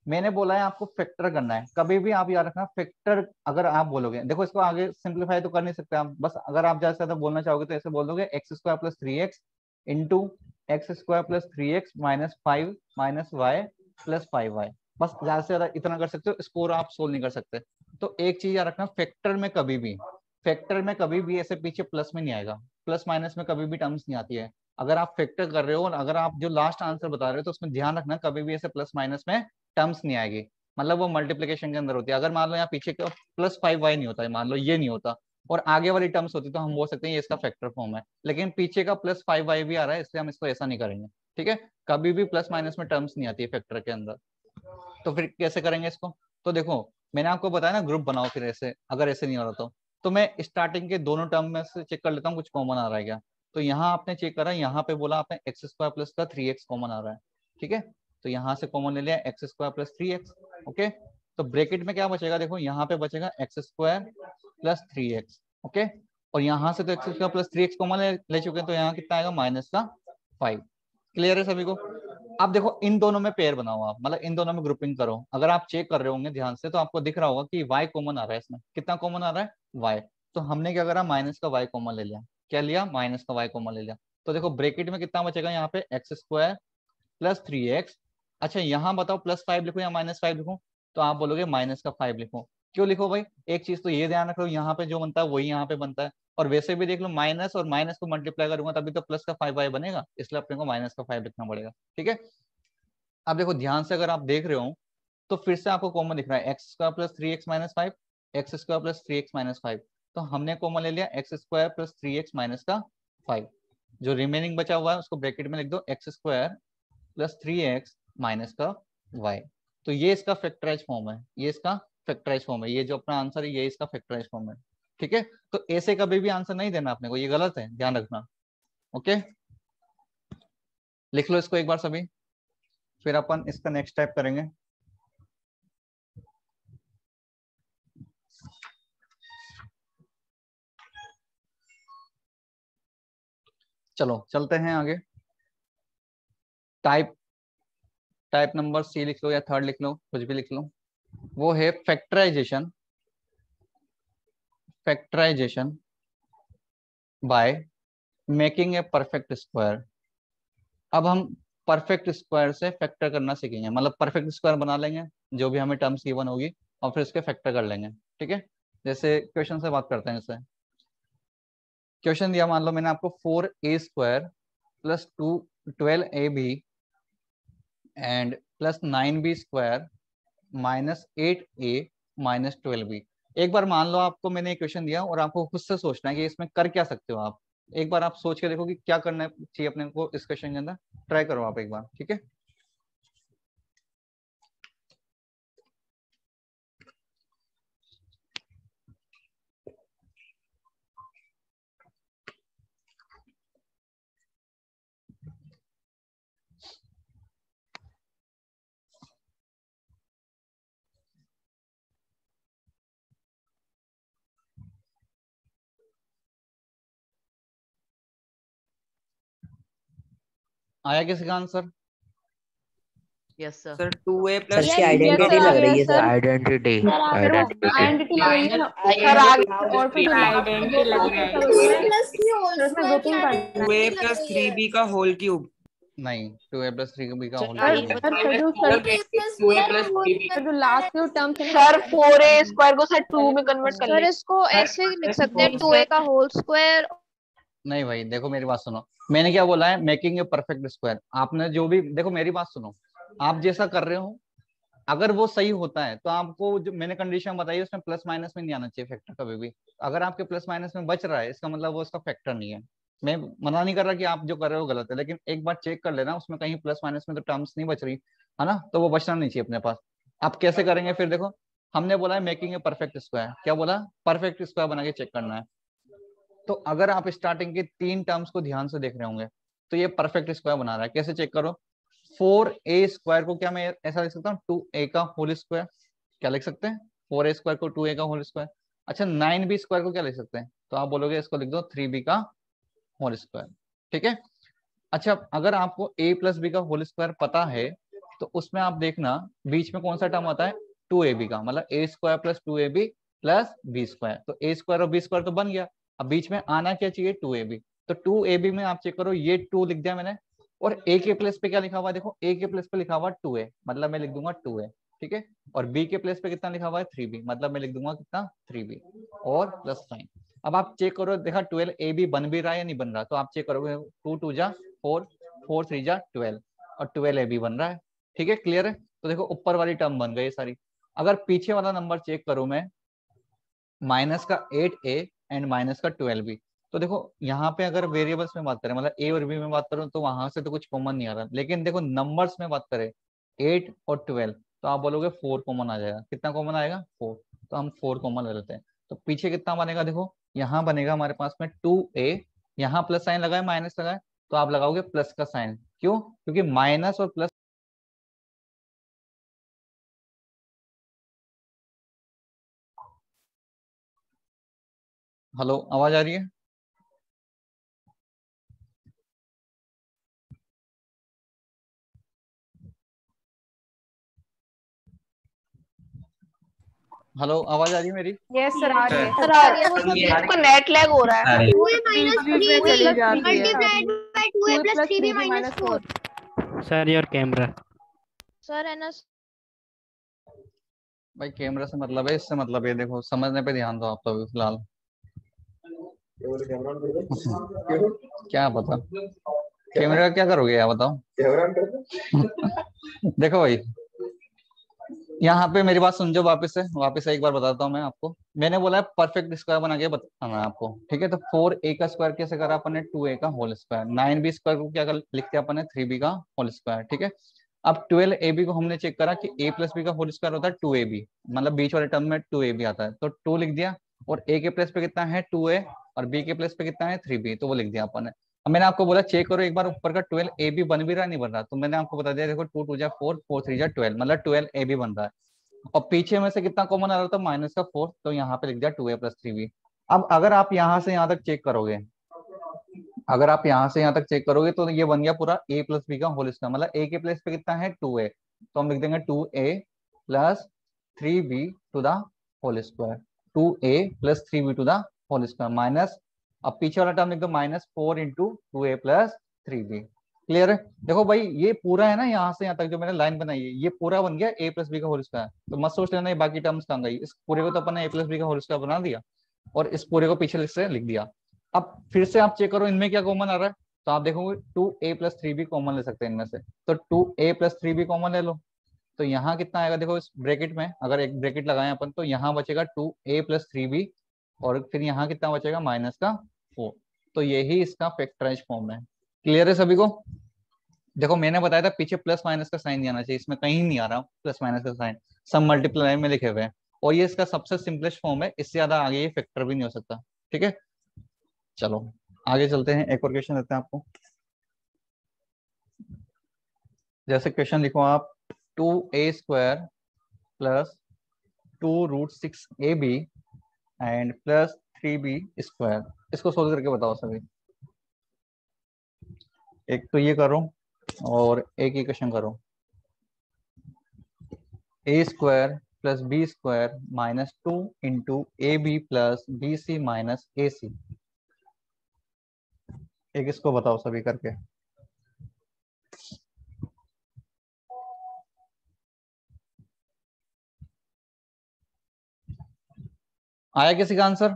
मैंने बोला है आपको फैक्टर करना है, कभी भी आप याद रखना फैक्टर अगर आप बोलोगे, देखो इसको आगे सिंप्लीफाई तो कर नहीं सकते आप, बस अगर आप ज्यादा से ज्यादा बोलना चाहोगे तो ऐसे बोल दोगे x square plus 3x into x square plus 3x minus 5 minus y plus 5y, बस ज्यादा से ज्यादा इतना कर सकते हो, स्कोर आप सोल्व नहीं कर सकते। तो एक चीज याद रखना, फैक्टर में कभी भी ऐसे पीछे प्लस में नहीं आएगा, प्लस माइनस में कभी भी टर्म्स नहीं आती है। अगर आप फैक्टर कर रहे हो और अगर आप जो लास्ट आंसर बता रहे हो तो उसमें ध्यान रखना कभी भी ऐसे प्लस माइनस में टर्म्स नहीं आएगी, मतलब वो मल्टीप्लीकेशन के अंदर होती है। अगर मान लो यहाँ पीछे का प्लस 5y नहीं होता है, मान लो ये नहीं होता और आगे वाली टर्म्स होती तो हम बोल सकते हैं ये इसका फैक्टर फॉर्म है, लेकिन पीछे का प्लस 5y भी आ रहा है इसलिए हम इसको ऐसा नहीं करेंगे, ठीक है। कभी भी प्लस माइनस में टर्म्स नहीं आती है फैक्टर के अंदर, तो फिर कैसे करेंगे इसको? तो देखो मैंने आपको बताया ना ग्रुप बनाओ, फिर ऐसे अगर ऐसे नहीं हो रहा तो मैं स्टार्टिंग के दोनों टर्म में से चेक कर लेता हूँ कुछ कॉमन आ रहा है क्या। तो यहाँ आपने चेक करा, यहाँ पे बोला आपने एक्स स्क्वायर प्लस का 3x कॉमन आ रहा है, ठीक है, तो यहाँ से कॉमन ले लिया x square plus 3x, okay. तो ब्रैकेट में क्या बचेगा देखो, यहाँ पे बचेगा x square plus 3x, okay, और यहाँ से तो x square plus 3x common ले चुके हैं, तो यहाँ कितना आएगा माइनस का 5। क्लियर है सभी को? अब देखो इन दोनों में पेयर बनाओ आप, मतलब इन दोनों में ग्रुपिंग करो। अगर आप चेक कर रहे होंगे ध्यान से तो आपको दिख रहा होगा कि y कॉमन आ रहा है, इसमें कितना कॉमन आ रहा है y, तो हमने क्या करा माइनस का y कॉमन ले लिया, क्या लिया माइनस का y कॉमन ले लिया। तो देखो ब्रैकेट में कितना बचेगा यहाँ पे एक्स स्क्वायर प्लस 3x। अच्छा यहाँ बताओ प्लस 5 लिखो या माइनस 5 लिखो, तो आप बोलोगे माइनस का 5 लिखो, क्यों लिखो भाई, एक चीज तो ये ध्यान रखो, यहाँ पे जो बनता है वही यहाँ पे बनता है, और वैसे भी देख लो माइनस और माइनस को मल्टीप्लाई करूंगा तभी तो प्लस का 5y बनेगा, इसलिए अपने को माइनस का 5 लिखना पड़ेगा। ठीक है, अब देखो ध्यान से अगर आप देख रहे हो तो फिर से आपको कॉमन दिख रहा है X square plus 3x minus 5, x square plus 3x minus 5, तो हमने कॉमन ले लिया x square plus 3x minus का 5। जो रिमेनिंग बचा हुआ है उसको ब्रैकेट में लिख दो x square plus 3x minus का y। तो ये इसका फैक्टराइज फॉर्म है, ये इसका फैक्टराइज फॉर्म है, ये जो अपना आंसर है ये इसका फैक्टराइज फॉर्म है। ठीक है, तो ऐसे कभी भी आंसर नहीं देना आपने को, ये गलत है, ध्यान रखना। ओके, लिख लो इसको एक बार सभी, फिर अपन इसका नेक्स्ट टाइप करेंगे। चलो चलते हैं आगे। टाइप नंबर सी लिख लो या थर्ड लिख लो, कुछ भी लिख लो। वो है factorization by making a perfect square. अब हम परफेक्ट स्क्वायर से फैक्टर करना सीखेंगे, मतलब परफेक्ट स्क्वायर बना लेंगे जो भी हमें टर्म्स गिवन होगी और फिर उसके फैक्टर कर लेंगे। ठीक है, जैसे क्वेश्चन से बात करते हैं। जैसे क्वेश्चन दिया, मान लो मैंने आपको 4a square plus 12ab and plus 9b square minus 8a minus 12b। एक बार मान लो आपको मैंने एक क्वेश्चन दिया और आपको खुद से सोचना है कि इसमें कर क्या सकते हो आप। एक बार आप सोच के देखो कि क्या करना चाहिए अपने को इस क्वेश्चन के अंदर, ट्राई करो आप एक बार। ठीक है, आया किसी का answer? Yes sir. Sir 2a sir plus इसकी आइडेंटिटी लग रही है सर। आइडेंटिटी आइडेंटिटी लग रही है ना सर, आगे और फिर आइडेंटिटी लग रहा है। 2a प्लस 3b का होल क्यूब। नहीं, 2a प्लस 3b का होल सर क्यूब। जो लास्ट जो टर्म है सर 4a स्क्वायर को सर 2 में कन्वर्ट कर सर ले। इसको ऐसे लिख सकते हैं 2a का होल स्क्वायर। नहीं भाई देखो मेरी बात सुनो, मैंने क्या बोला है, मेकिंग ए परफेक्ट स्क्वायर। आपने जो भी देखो मेरी बात सुनो, आप जैसा कर रहे हो अगर वो सही होता है तो आपको जो मैंने कंडीशन बताई उसमें प्लस माइनस में नहीं आना चाहिए फैक्टर कभी भी। अगर आपके प्लस माइनस में बच रहा है इसका मतलब वो उसका फैक्टर नहीं है। मैं मना नहीं कर रहा कि आप जो कर रहे हो गलत है, लेकिन एक बार चेक कर लेना उसमें कहीं प्लस माइनस में तो टर्म्स नहीं बच रही है ना, तो वो बचना नहीं चाहिए अपने पास। आप कैसे करेंगे फिर देखो, हमने बोला है मेकिंग ए परफेक्ट स्क्वायर, क्या बोला, परफेक्ट स्क्वायर बना के चेक करना है। तो अगर आप स्टार्टिंग के 3 टर्म्स को ध्यान से देख रहे होंगे तो ये परफेक्ट स्क्वायर बना रहा है। कैसे चेक करो, 4a स्क्वायर को क्या मैं ऐसा लिख सकता हूँ 2a का होल स्क्वायर, क्या लिख सकते हैं 4a स्क्वायर को 2a का होल स्क्वायर। अच्छा 9b स्क्वायर को क्या लिख सकते हैं, तो आप बोलोगे इसको लिख दो 3b का होल स्क्वायर। ठीक है, अच्छा अगर आपको a प्लस b का होल स्क्वायर पता है तो उसमें आप देखना बीच में कौन सा टर्म आता है 2ab का, मतलब a square plus 2ab plus b square. तो a स्क्वायर और b स्क्वायर तो बन गया, अब बीच में आना क्या चाहिए 2ab। तो 2ab में आप चेक करो ये 2 लिख दिया मैंने, और a के प्लेस पे क्या लिखा हुआ है देखो, a के प्लेस पे लिखा हुआ 2a, मतलब मैं लिख दूंगा 2a। ठीक है, और b के प्लेस पे कितना लिखा हुआ है 3b, मतलब मैं लिख दूंगा कितना 3b और प्लस साइन। अब आप चेक करो देखा 12ab बन भी रहा है या नहीं बन रहा, तो आप चेक करोगे 2 2 जा 4, 4 3 जा 12 और 12ab बन रहा है। ठीक है, क्लियर है। तो देखो ऊपर वाली टर्म बन गई सारी। अगर पीछे वाला नंबर चेक करूं मैं, माइनस का 8a एंड माइनस का 12b, तो देखो यहाँ पे अगर वेरिएबल्स में बात करें मतलब a और b में बात करूं तो वहां से तो कुछ कॉमन नहीं आ रहा, लेकिन देखो नंबर्स में बात करें 8 और 12 तो आप बोलोगे 4 कॉमन आ जाएगा। कितना कॉमन आएगा 4, तो हम 4 कॉमन ले लेते हैं। तो पीछे कितना बनेगा देखो, यहाँ बनेगा हमारे पास में 2a, यहाँ प्लस साइन लगाए माइनस लगाए तो आप लगाओगे प्लस का साइन, क्यों, क्योंकि माइनस और प्लस। हेलो, आवाज आ रही है? हेलो, आवाज आ रही है मेरी? यस सर आ रही है। सर आ रही है, वो इसको नेट लैग हो रहा है। 2a minus 3b multiplied by 2a plus 3b minus 4। Sir your camera. Sir है ना भाई कैमरा से मतलब है, इससे मतलब है, देखो समझने पे ध्यान दो आप तो अभी फिलहाल। क्या पता कैमरा क्या करोगे यार बताओ। देखो भाई यहाँ पे मेरी बात समझो, वापस से एक बार बताता हूँ मैं आपको। मैंने बोला है परफेक्ट स्क्वायर बना के बताना है आपको, ठीक है। तो 4a का स्क्वायर कैसे करा अपन ने, 2a का होल स्क्वायर। 9b स्क्वायर को क्या लिख दिया अपन ने, 3b का होल स्क्वायर, ठीक है। अब 12ab को हमने चेक करा कि a प्लस बी का होल स्क्वायर होता है 2ab, मतलब बीच वाले टर्म में 2ab आता है, तो 2 लिख दिया। और a के प्लस पे कितना है 2a, और b के प्लस पे कितना है 3b, तो वो लिख दिया अपन ने। अब मैंने आपको बोला चेक करो एक बार ऊपर का 12ab बन भी रहा नहीं बन रहा, तो मैंने आपको बता दिया देखो 2 2 जा 4, 4 3 जा 12, मतलब 12ab बन रहा है। और पीछे में से कितना कॉमन आ रहा था, माइनस का 4, तो यहाँ पे लिख दिया 2a प्लस 3b। अब अगर आप यहाँ से यहाँ तक चेक करोगे, अगर आप यहाँ से यहाँ तक चेक करोगे तो ये बन गया पूरा a प्लस बी का होल स्क्वायर, मतलब a के प्लेस पे कितना है 2a, तो हम लिख देंगे 2a plus 3b to the whole square, 2a plus 3b to the whole square minus, अब पीछे वाला टर्म लिख दो minus 4 into 2a plus 3b। Clear है। देखो भाई ये पूरा है ना, यहाँ से यहाँ तक जो मैंने लाइन बनाई है ये पूरा बन गया a प्लस बी का होल स्क्वायर। तो मत सोच लेना ये बाकी टर्म्स कहाँ गई, इस पूरे को तो अपन ने a प्लस बी का होल स्क्वायर बना दिया और इस पूरे को पीछे से लिख दिया। अब फिर से आप चेक करो इनमें क्या कॉमन आ रहा है, तो आप देखोगे 2a प्लस 3b कॉमन ले सकते हैं इनमें से, तो 2a प्लस 3b कॉमन ले लो। तो यहाँ कितना आएगा, देखो इस ब्रैकेट में अगर एक ब्रैकेट लगाएं अपन तो यहाँ बचेगा 2a प्लस 3b, और फिर यहाँ कितना बचेगा माइनस का 4। तो यही इसका फैक्टराइज फॉर्म है। क्लियर है सभी को। देखो मैंने बताया था पीछे प्लस माइनस का साइन नहीं आना चाहिए, इसमें कहीं नहीं आ रहा प्लस माइनस का साइन, सब मल्टीप्लाई में लिखे हुए हैं, और ये इसका सबसे सिंपलेस्ट फॉर्म है, इससे ज्यादा आगे ये फैक्टर भी नहीं हो सकता। ठीक है चलो आगे चलते हैं, एक और क्वेश्चन देते हैं आपको। जैसे क्वेश्चन लिखो आप, 2a square plus 2√6ab and plus 3b square, इसको सोल्व करके बताओ सभी। एक तो ये करो और एक ही क्वेश्चन करो। a square plus B square minus 2 into a b plus b c minus a c, एक इसको बताओ सभी करके। आया किसी का आंसर?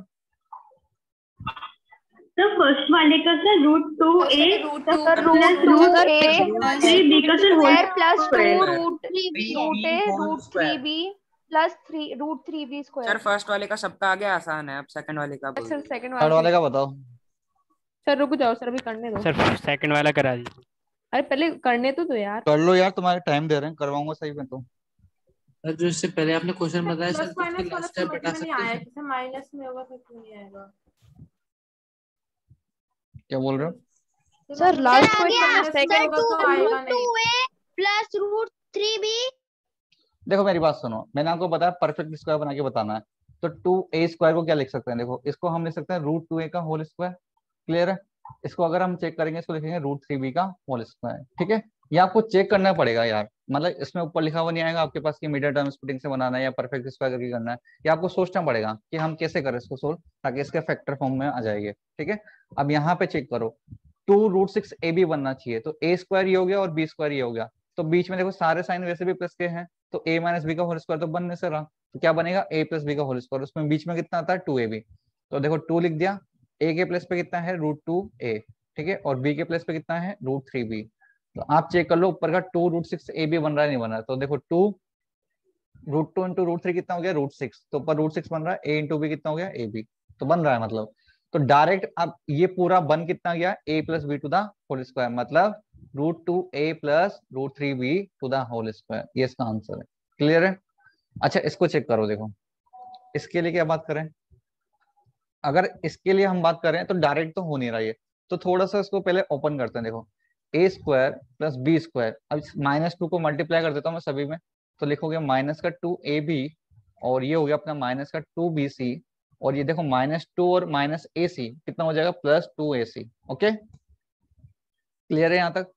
तो फर्स्ट वाले का सर √2a प्लस √3b का sir whole plus 2 square. √3b plus √3b sir square. First वाले का सबका आगे आसान है, अब सेकंड वाले का बोल सर सेकंड थर्ड वाले वाला का बताओ। सर रुक जाओ सर, अभी करने दो सर सेकंड वाला करा दीजिए। अरे पहले करने तो दो यार। कर लो यार, तुम्हारे टाइम दे रहे हैं, करवाऊंगा सही में तो। जो इससे पहले आपने क्वेश्चन बताया सर, प्लस माइनस वाला समझ में नहीं आया, जैसे माइनस में होगा फिर नहीं आएगा। क्या बोल रहे हो? सर लास्ट क्वेश्चन सेकंड तो आएगा नहीं। Plus √3b। देखो मेरी बात सुनो, मैंने आपको बताया परफेक्ट स्क्वायर बना के बताना है, तो 2a स्क्वायर को क्या लिख सकते हैं, देखो इसको हम लिख सकते हैं √2a का होल स्क्वायर। क्लियर है। इसको अगर हम चेक करेंगे इसको लिखेंगे √3b का होल स्क्वायर। ठीक है, ये आपको चेक करना पड़ेगा यार, मतलब इसमें ऊपर लिखा हुआ नहीं आएगा आपके पास कि मीडियम टर्म स्प्लिटिंग से बनाना है या परफेक्ट स्क्वायर करके करना है, ये आपको सोचना पड़ेगा कि हम कैसे करें इसको सोल्व, ताकि इसके फैक्टर फॉर्म में आ जाएंगे। ठीक है, अब यहाँ पे चेक करो 2√6ab बनना चाहिए, तो a स्क्वायर ये हो गया और b स्क्वायर ये हो गया, तो बीच में देखो सारे साइन वैसे भी प्लस के हैं, तो a माइनस बी का होल स्क्वायर तो बनने से रहा, तो क्या बनेगा a प्लस बी का होल स्क्वायर, उसमें बीच में कितना आता है 2ab, तो देखो 2 लिख दिया, a के प्लस पे कितना है √2a, ठीक है, और b के प्लस पे कितना है √3b। तो आप चेक कर लो ऊपर का 2√6ab बन रहा है नहीं बन रहा, तो देखो 2√2 इंटू √3 कितना हो गया √6, तो ऊपर √6 बन रहा है, a इंटू बी कितना हो गया ab, तो बन रहा है मतलब। तो डायरेक्ट अब ये पूरा बन कितना गया a plus B to the whole square, मतलब √2a plus √3b to the whole square, ये इसका आंसर है। क्लियर है। अच्छा इसको चेक करो, देखो इसके लिए क्या बात करें, अगर इसके लिए हम बात करें तो डायरेक्ट तो हो नहीं रहा है, तो थोड़ा सा इसको पहले ओपन करते हैं। देखो a square plus B square, अब -2 को मल्टीप्लाई कर देता हूँ मैं सभी में, तो लिखोगे माइनस का 2ab और ये हो गया अपना माइनस का 2bc, और ये देखो -2 और माइनस ac कितना हो जाएगा प्लस 2ac। ओके क्लियर है यहाँ तक।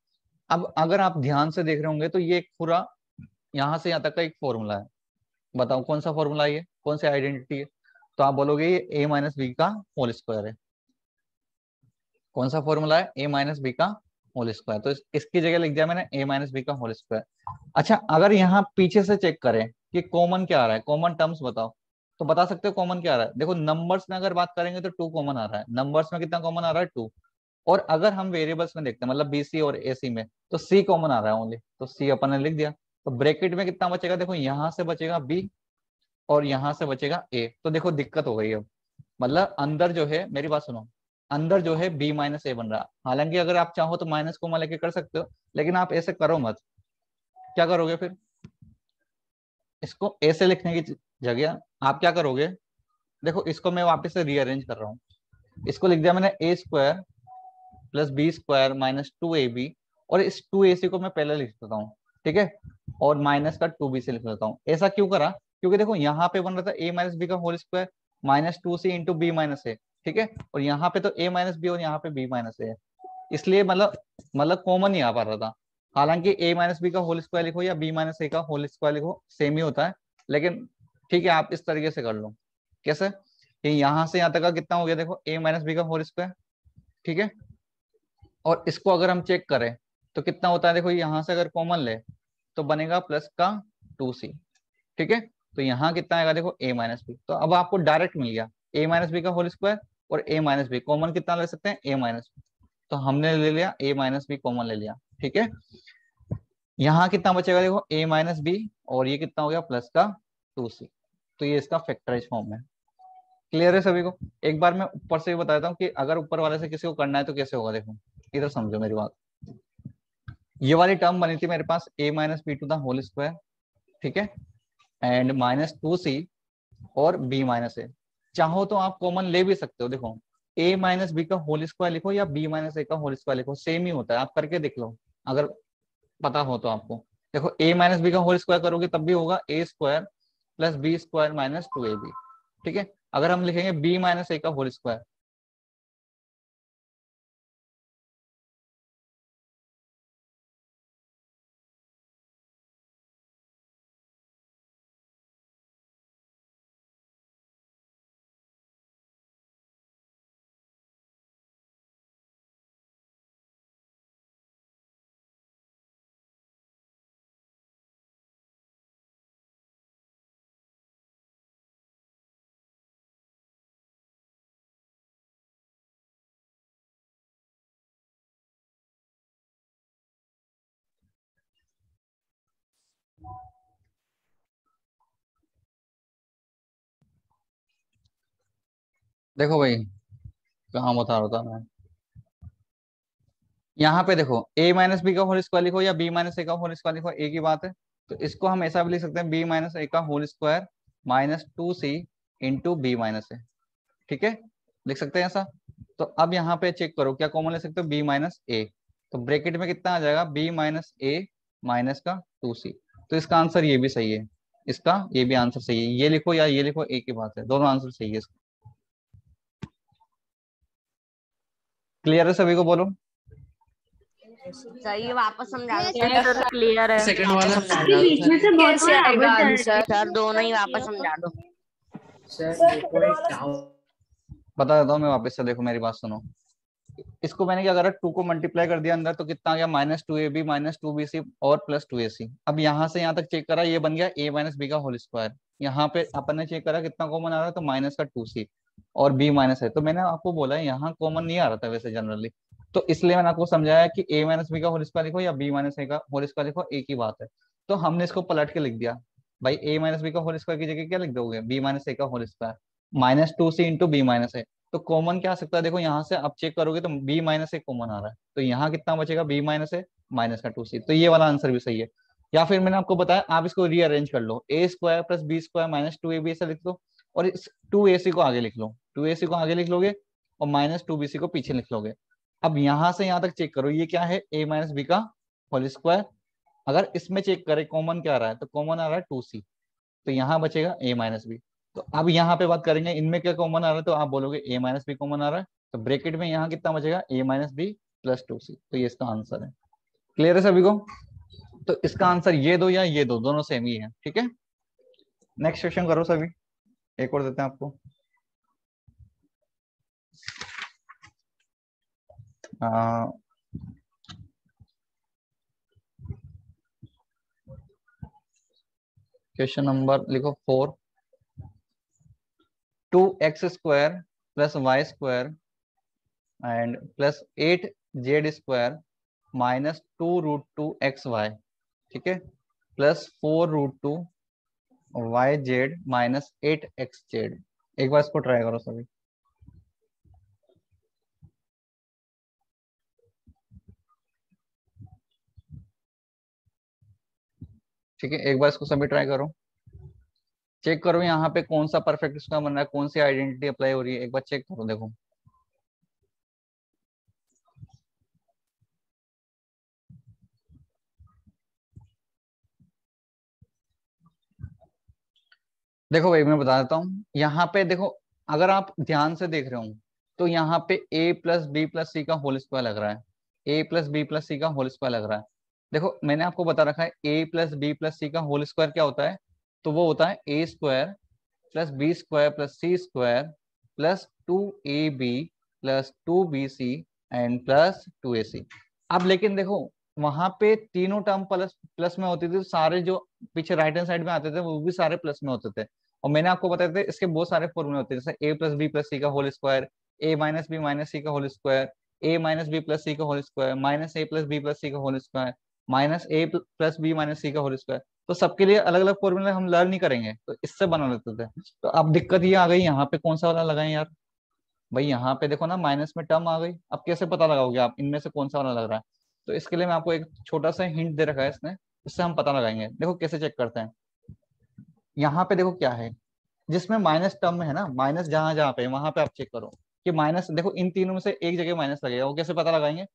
अब अगर आप ध्यान से देख रहे होंगे तो ये एक पूरा यहाँ से यहाँ तक का एक फॉर्मूला है, बताओ कौन सा फॉर्मूला है ये, कौन सी आइडेंटिटी है, तो आप बोलोगे ये a माइनस बी का होल स्क्वायर है। कौन सा फॉर्मूला है, a माइनस बी का होल स्क्वायर, तो इसकी जगह लिख दिया मैंने a माइनस बी का होल स्क्वायर। अच्छा अगर यहाँ पीछे से चेक करें कि कॉमन क्या आ रहा है, कॉमन टर्म्स बताओ। तो बता सकते हो कॉमन क्या आ रहा है। देखो नंबर्स में अगर बात करेंगे तो 2 कॉमन आ रहा है, नंबर्स में कितना कॉमन आ रहा है 2। और अगर हम वेरिएबल्स में देखते हैं मतलब बीसी और एसी में, तो सी कॉमन आ रहा है ओनली, तो सी अपन ने लिख दिया। तो ब्रैकेट में कितना बचेगा, देखो यहाँ से बचेगा बी और यहाँ से बचेगा ए। तो देखो दिक्कत हो गई अब, मतलब अंदर जो है, मेरी बात सुनो, अंदर जो है बी माइनस ए बन रहा है। हालांकि अगर आप चाहो तो माइनस कॉमा लेके कर सकते हो, लेकिन आप ऐसे करो मत। क्या करोगे फिर, इसको ए से लिखने की जगह आप क्या करोगे, देखो इसको मैं वापस से रीअरेंज कर रहा हूँ। इसको लिख दिया मैंने a square plus B square minus 2ab, और इस 2ac को मैं पहले लिख देता हूँ, ठीक है, और माइनस का 2b से लिख देता हूँ। ऐसा क्यों करा, क्योंकि देखो यहाँ पे बन रहा था a माइनस बी का whole square minus 2c into b minus a, ठीक है, और यहाँ पे तो a माइनस बी और यहाँ पे b माइनस ए है, इसलिए मतलब कॉमन ही आ पा रहा था। हालांकि a माइनस बी का होल स्क्वायर लिखो या b माइनस ए का होल स्क्वायर लिखो सेम ही होता है, लेकिन ठीक है आप इस तरीके से कर लो। कैसे, कि यहाँ से यहाँ तक का कितना हो गया, देखो a माइनस बी का होल स्क्वायर, ठीक है, और इसको अगर हम चेक करें तो कितना होता है, देखो यहाँ से अगर कॉमन ले तो बनेगा प्लस का 2c, ठीक है। तो यहाँ कितना आएगा, देखो a माइनस बी, तो अब आपको डायरेक्ट मिल गया a माइनस बी का होल स्क्वायर और a माइनस बी, कॉमन कितना ले सकते हैं a माइनस बी, तो हमने ले लिया a माइनस बी कॉमन ले लिया, ठीक है। यहाँ कितना बचेगा, देखो a माइनस बी और ये कितना हो गया प्लस का 2c, तो ये इसका फैक्टराइज फॉर्म है। क्लियर है सभी को। एक बार मैं ऊपर से भी बता देता हूँ कि अगर ऊपर वाले से किसी को करना है तो कैसे होगा, देखो इधर समझो मेरी बात। ये वाली टर्म बनी थी मेरे पास a minus b to the whole square, ठीक है, एंड माइनस 2c और b माइनस ए। चाहो तो आप कॉमन ले भी सकते हो, देखो a माइनस बी का होल स्क्वायर लिखो या b माइनस ए का होल स्क्वायर लिखो, सेम ही होता है, आप करके देख लो अगर पता हो तो आपको। देखो a माइनस बी का होल स्क्वायर करोगे तब भी होगा a square plus B square minus 2ab, ठीक है। अगर हम लिखेंगे b माइनस ए का होल स्क्वायर, देखो भाई कहाँ बता रहा था मैं, यहाँ पे देखो a माइनस बी का होल स्क्वायर लिखो या b माइनस ए का होल स्क्वायर लिखो, एक ही बात है। तो इसको हम ऐसा भी लिख सकते हैं b माइनस ए का whole square minus 2c into b minus a, ठीक है, लिख सकते हैं ऐसा। तो अब यहाँ पे चेक करो क्या कॉमन ले सकते हो, b माइनस ए, तो ब्रैकेट में कितना आ जाएगा b माइनस ए माइनस का 2c। तो इसका आंसर ये भी सही है, इसका ये भी आंसर सही है, ये लिखो या ये लिखो एक ही बात है, दोनों आंसर सही है इसका। क्लियर है सभी को, बोलो। सही है, वापस समझा दो Yes, sir, clear है। सेकंड वाला समझा समझा दो बीच में से बहुत कैसे सारे आएगा आगे चल आंसर? सर, दोनों ही वापस समझा दो। सर मेरे को एक डाउट। बता देता हूँ मैं वापस से, देखो मेरी बात सुनो। इसको मैंने क्या करा, 2 को मल्टीप्लाई कर दिया अंदर, तो कितना आ गया माइनस 2ab माइनस 2bc और प्लस 2ac। अब यहाँ से यहाँ तक चेक करा, ये बन गया a माइनस बी का होल स्क्वायर। यहाँ पे अपन ने चेक करा कितना कॉमन आ रहा है, तो माइनस का 2c और b माइनस है। तो मैंने आपको बोला है यहाँ कॉमन नहीं आ रहा था वैसे जनरली, तो इसलिए मैंने आपको समझाया कि a माइनस बी का होल स्क्वायर लिखो या b माइनस ए का होल स्क्वायर लिखो, एक ही बात है। तो हमने इसको पलट के लिख दिया भाई, a माइनस बी का होल स्क्वायर की जगह क्या लिख दोगे, b माइनस ए का whole square minus 2c into b minus a. तो कॉमन क्या आ सकता है, देखो यहाँ से आप चेक करोगे तो b माइनस ए कॉमन आ रहा है, तो यहाँ कितना बचेगा b माइनस ए माइनस का 2c, तो ये वाला आंसर भी सही है। या फिर मैंने आपको बताया आप इसको रीअरेंज कर लो, a square plus B square minus 2ab ऐसा लिख दो, और इस 2ac को आगे लिख लो, 2ac को आगे लिख लोगे और माइनस 2bc को पीछे लिख लोगे। अब यहाँ से यहाँ तक चेक करो, ये क्या है a माइनस बी का होल स्क्वायर। अगर इसमें चेक करें कॉमन क्या आ रहा है, तो कॉमन आ रहा है 2c, तो यहाँ बचेगा a माइनस बी। तो अब यहाँ पे बात करेंगे इनमें क्या कॉमन आ रहा है, तो आप बोलोगे a माइनस बी कॉमन आ रहा है, तो ब्रैकेट में यहाँ कितना बचेगा a minus B plus 2c, तो ये इसका आंसर है। क्लियर है सभी को। तो इसका आंसर ये दो या ये दो, दोनों सेम ही है, ठीक है। नेक्स्ट क्वेश्चन करो सभी, एक और देते हैं आपको। क्वेश्चन नंबर लिखो 4। 2x² plus Y square and plus 8z² minus 2√2xy, ठीक है, प्लस 4√2yz माइनस 8xz। एक बार इसको ट्राई करो सभी। ठीक है, एक बार इसको सभी ट्राई करो, चेक करो यहाँ पे कौन सा परफेक्ट इसका बन रहा है, कौन सी आइडेंटिटी अप्लाई हो रही है, एक बार चेक करो। देखो देखो भाई मैं बता देता हूँ, यहाँ पे देखो अगर आप ध्यान से देख रहे हो तो यहाँ पे a plus B plus C का होल स्क्वायर लग रहा है, a plus B plus C का होल स्क्वायर लग रहा है। देखो मैंने आपको बता रखा है a plus B plus C का होल स्क्वायर क्या होता है, तो वो होता है a square plus B square plus C square plus 2ab plus 2bc and plus 2ac। अब लेकिन देखो वहां पे तीनों टर्म प्लस प्लस में होती थी, तो सारे जो पीछे राइट हैंड साइड में आते थे वो भी सारे प्लस में होते थे। और मैंने आपको बताया था इसके बहुत सारे फॉर्मूले होते हैं, जैसे a plus B plus C का whole square, a minus B minus C का whole square, a minus B plus C का whole square, minus a plus B plus C का whole square, minus a plus B minus C का whole square. तो सबके लिए अलग अलग फॉर्मूले हम लर्न नहीं करेंगे, तो इससे बना लेते थे। तो अब दिक्कत ये आ गई, यहाँ पे कौन सा वाला लगाएं यार, भाई यहाँ पे देखो ना माइनस में टर्म आ गई, अब कैसे पता लगाओगे आप इनमें से कौन सा वाला लग रहा है। तो इसके लिए मैं आपको एक छोटा सा हिंट दे रखा है इसने, इससे हम पता लगाएंगे। देखो कैसे चेक करते हैं, यहाँ पे देखो क्या है, जिसमें माइनस टर्म में है ना, माइनस जहां जहां पे वहां पे आप चेक करो कि माइनस, देखो इन तीनों में से एक जगह माइनस लगेगा, वो कैसे पता लगाएंगे,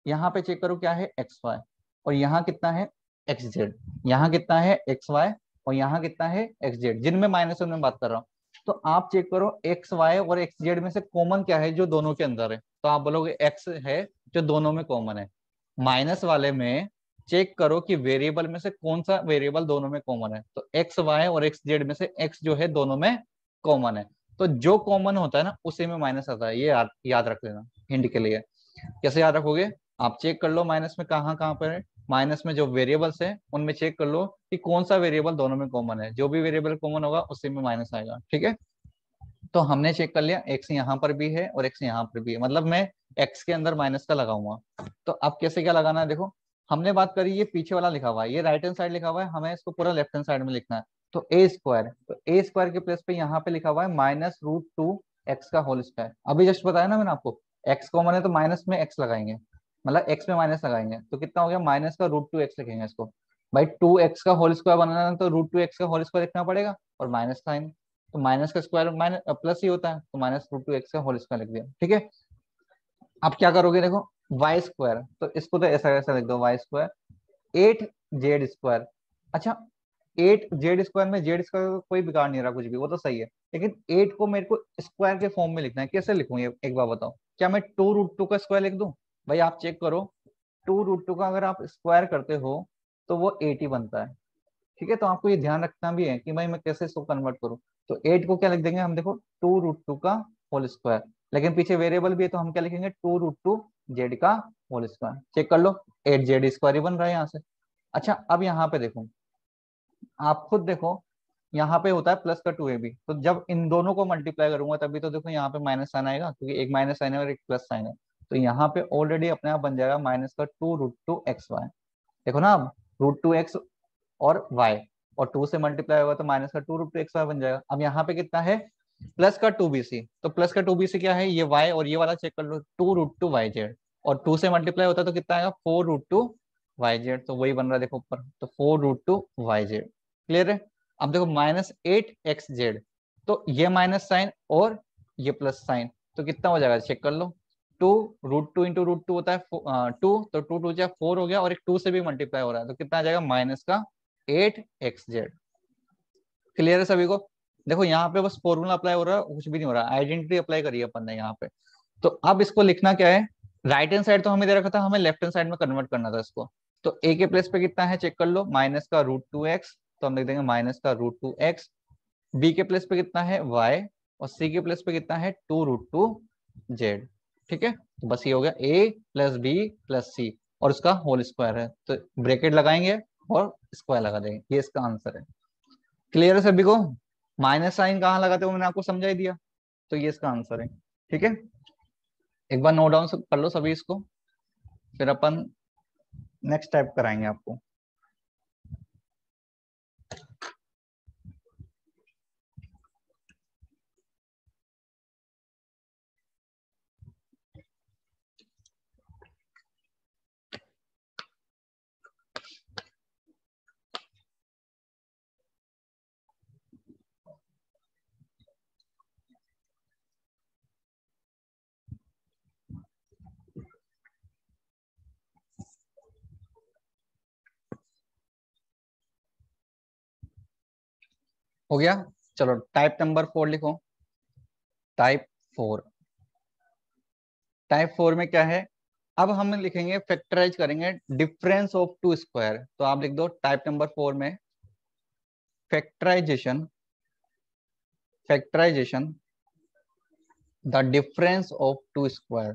यहाँ पे चेक करो क्या है एक्स वाई, और यहाँ कितना है एक्स जेड, यहाँ कितना है एक्स वाई और यहाँ कितना है एक्स जेड, जिनमें माइनस में बात कर रहा हूँ। तो आप चेक करो एक्स वाई और एक्स जेड में से कॉमन क्या है जो दोनों के अंदर है, तो आप बोलोगे एक्स है जो दोनों में कॉमन है। माइनस वाले में चेक करो कि वेरिएबल में से कौन सा वेरिएबल दोनों में कॉमन है, तो एक्स वाई और एक्स जेड में से एक्स जो है दोनों में कॉमन है, तो जो कॉमन होता है ना उसी में माइनस आता है। ये याद रख लेना हिंट के लिए। कैसे याद रखोगे, आप चेक कर लो माइनस में कहाँ कहाँ पर है, माइनस में जो वेरिएबल्स है उनमें चेक कर लो कि कौन सा वेरिएबल दोनों में कॉमन है, जो भी वेरिएबल कॉमन होगा उसी में माइनस आएगा। ठीक है, तो हमने चेक कर लिया एक्स यहाँ पर भी है और एक्स यहाँ पर भी है, मतलब मैं एक्स के अंदर माइनस का लगाऊंगा। तो अब कैसे क्या लगाना है, देखो हमने बात करी ये पीछे वाला लिखा हुआ है, ये राइट हैंड साइड लिखा हुआ है, हमें इसको पूरा लेफ्ट हैंड साइड में लिखना है। तो ए स्क्वायर, तो ए स्क्वायर के प्लेस पे यहाँ पे लिखा हुआ है -√2x का होल स्क्वायर। अभी जस्ट बताया ना मैंने आपको, एक्स कॉमन है तो माइनस में एक्स लगाएंगे, मतलब एक्स में माइनस लगाएंगे, तो कितना हो गया माइनस का √2x लिखेंगे इसको। भाई 2x का होल स्क्वायर बनाना है तो √2x का होल स्क्वायर लिखना पड़ेगा और माइनस साइन, तो माइनस का स्क्वायर माइनस प्लस ही होता है, तो -√2x का होल स्क्वायर लिख दिया। ठीक है, अब क्या करोगे, देखो वाई स्क्वायर, तो इसको तो ऐसा ऐसा लिख दो वाई स्क्वायर 8z²। अच्छा 8z² में जेड स्क्वायर कोई बिगाड़ नहीं रहा कुछ भी, वो तो सही है, लेकिन 8 को मेरे को स्क्वायर के फॉर्म में लिखना है, कैसे लिखूं ये एक बार बताओ। क्या मैं 2√2 का स्क्वायर लिख दूं, भाई आप चेक करो 2√2 का अगर आप स्क्वायर करते हो तो वो 8 ही बनता है। ठीक है, तो आपको ये ध्यान रखना भी है कि भाई मैं कैसे इसको कन्वर्ट करूं। तो 8 को क्या लिख देंगे हम, देखो 2√2 का होल स्क्वायर, लेकिन पीछे वेरिएबल भी है तो हम क्या लिखेंगे 2√2 जेड का होल स्क्वायर। चेक कर लो 8z² ही बन रहा है यहाँ से। अच्छा अब यहाँ पे देखो, आप खुद देखो यहाँ पे होता है प्लस का 2ab, तो जब इन दोनों को मल्टीप्लाई करूंगा तभी तो देखो यहाँ पे माइनस साइन आएगा, क्योंकि एक माइनस साइन है और एक प्लस साइन है, तो यहाँ पे ऑलरेडी अपने आप बन जाएगा माइनस का 2√2xy। देखो ना अब √2x और y और 2 से मल्टीप्लाई होगा तो माइनस का 2√2xy बन जाएगा। अब यहाँ पे कितना है प्लस का 2bc, तो प्लस का 2bc क्या है, ये y और ये वाला चेक कर लो 2√2yz, और 2 से मल्टीप्लाई होता है तो कितना आएगा 4√2yz, तो वही बन रहा है देखो ऊपर, तो 4√2yz। क्लियर है। अब देखो -8xz, तो ये माइनस साइन और ये प्लस साइन, तो कितना हो जाएगा चेक कर लो, 2√2 × √2 होता है 2, तो 2 2 4 हो गया, और एक 2 से भी मल्टीप्लाई हो रहा है तो कितना आ जाएगा माइनस का 8xz। क्लियर है सभी को। देखो यहाँ पे बस फॉर्मूला अप्लाई हो रहा है, कुछ भी नहीं हो रहा, आइडेंटिटी अप्लाई करी है अपन ने यहाँ पे। तो अब इसको लिखना क्या है, राइट हैंड साइड तो हमें दे रखा था, हमें लेफ्ट हैंड साइड में कन्वर्ट करना था इसको। तो ए के प्लेस पे कितना है चेक कर लो, माइनस का √2x, तो हम लिख देंगे माइनस का √2x। बी के प्लेस पे कितना है y, और सी के प्लेस पे कितना है 2√2z। ठीक है, तो बस ये हो गया a + b + c और उसका होल स्क्वायर है, तो ब्रैकेट लगाएंगे और स्क्वायर लगा देंगे, ये इसका आंसर है। क्लियर है सभी को? माइनस साइन कहाँ लगाते हो मैंने आपको समझा ही दिया, तो ये इसका आंसर है। ठीक है, एक बार नोट डाउन कर लो सभी इसको, फिर अपन नेक्स्ट टाइप कराएंगे आपको। हो गया, चलो टाइप नंबर 4 लिखो। टाइप 4, टाइप 4 में क्या है, अब हम लिखेंगे फैक्टराइज करेंगे डिफरेंस ऑफ टू स्क्वायर। तो आप लिख दो टाइप नंबर 4 में factorization, factorization the difference of two square,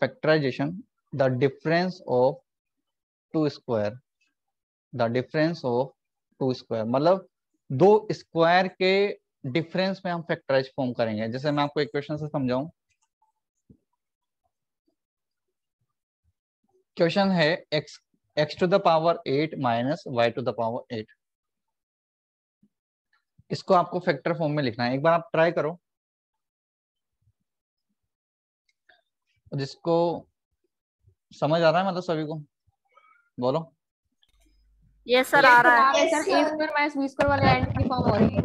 factorization the difference of two square, the difference of two square मतलब दो स्क्वायर के डिफरेंस में हम फैक्टराइज फॉर्म करेंगे। जैसे मैं आपको इक्वेशन से समझाऊं, क्वेश्चन है x to the power 8 minus y to the power 8, इसको आपको फैक्टर फॉर्म में लिखना है। एक बार आप ट्राई करो, जिसको समझ आ रहा है मतलब सभी को बोलो। ये सर आ रहा है। Sir a square minus b square वाले एंटिटी फॉर्म हो रही है।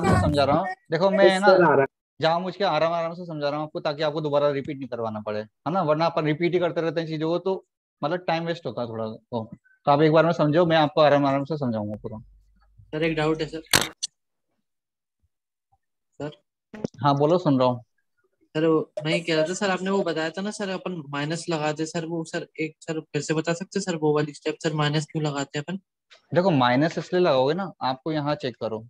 मैं समझा रहा हूँ, देखो मैं ना जहाँ मुझे आराम आराम से समझा रहा हूँ आपको, ताकि आपको दोबारा रिपीट नहीं करवाना पड़े, है ना, वरना अपन रिपीट ही करते रहते हैं चीजों को, तो मतलब टाइम वेस्ट होता है थोड़ा। तो आप एक बार में समझो, मैं आपको आराम आराम से समझाऊंगा पूरा। सर एक डाउट है सर। सर हाँ बोलो, सुन रहा हूँ। सर मैं ये कह रहा था सर, आपने वो बताया था ना सर अपन माइनस लगाते सर, वो सर एक सर फिर से बता सकते सर वो वाली स्टेप, सर माइनस क्यों लगाते हैं अपन? देखो माइनस इसलिए लगाओगे ना, आपको यहाँ चेक करो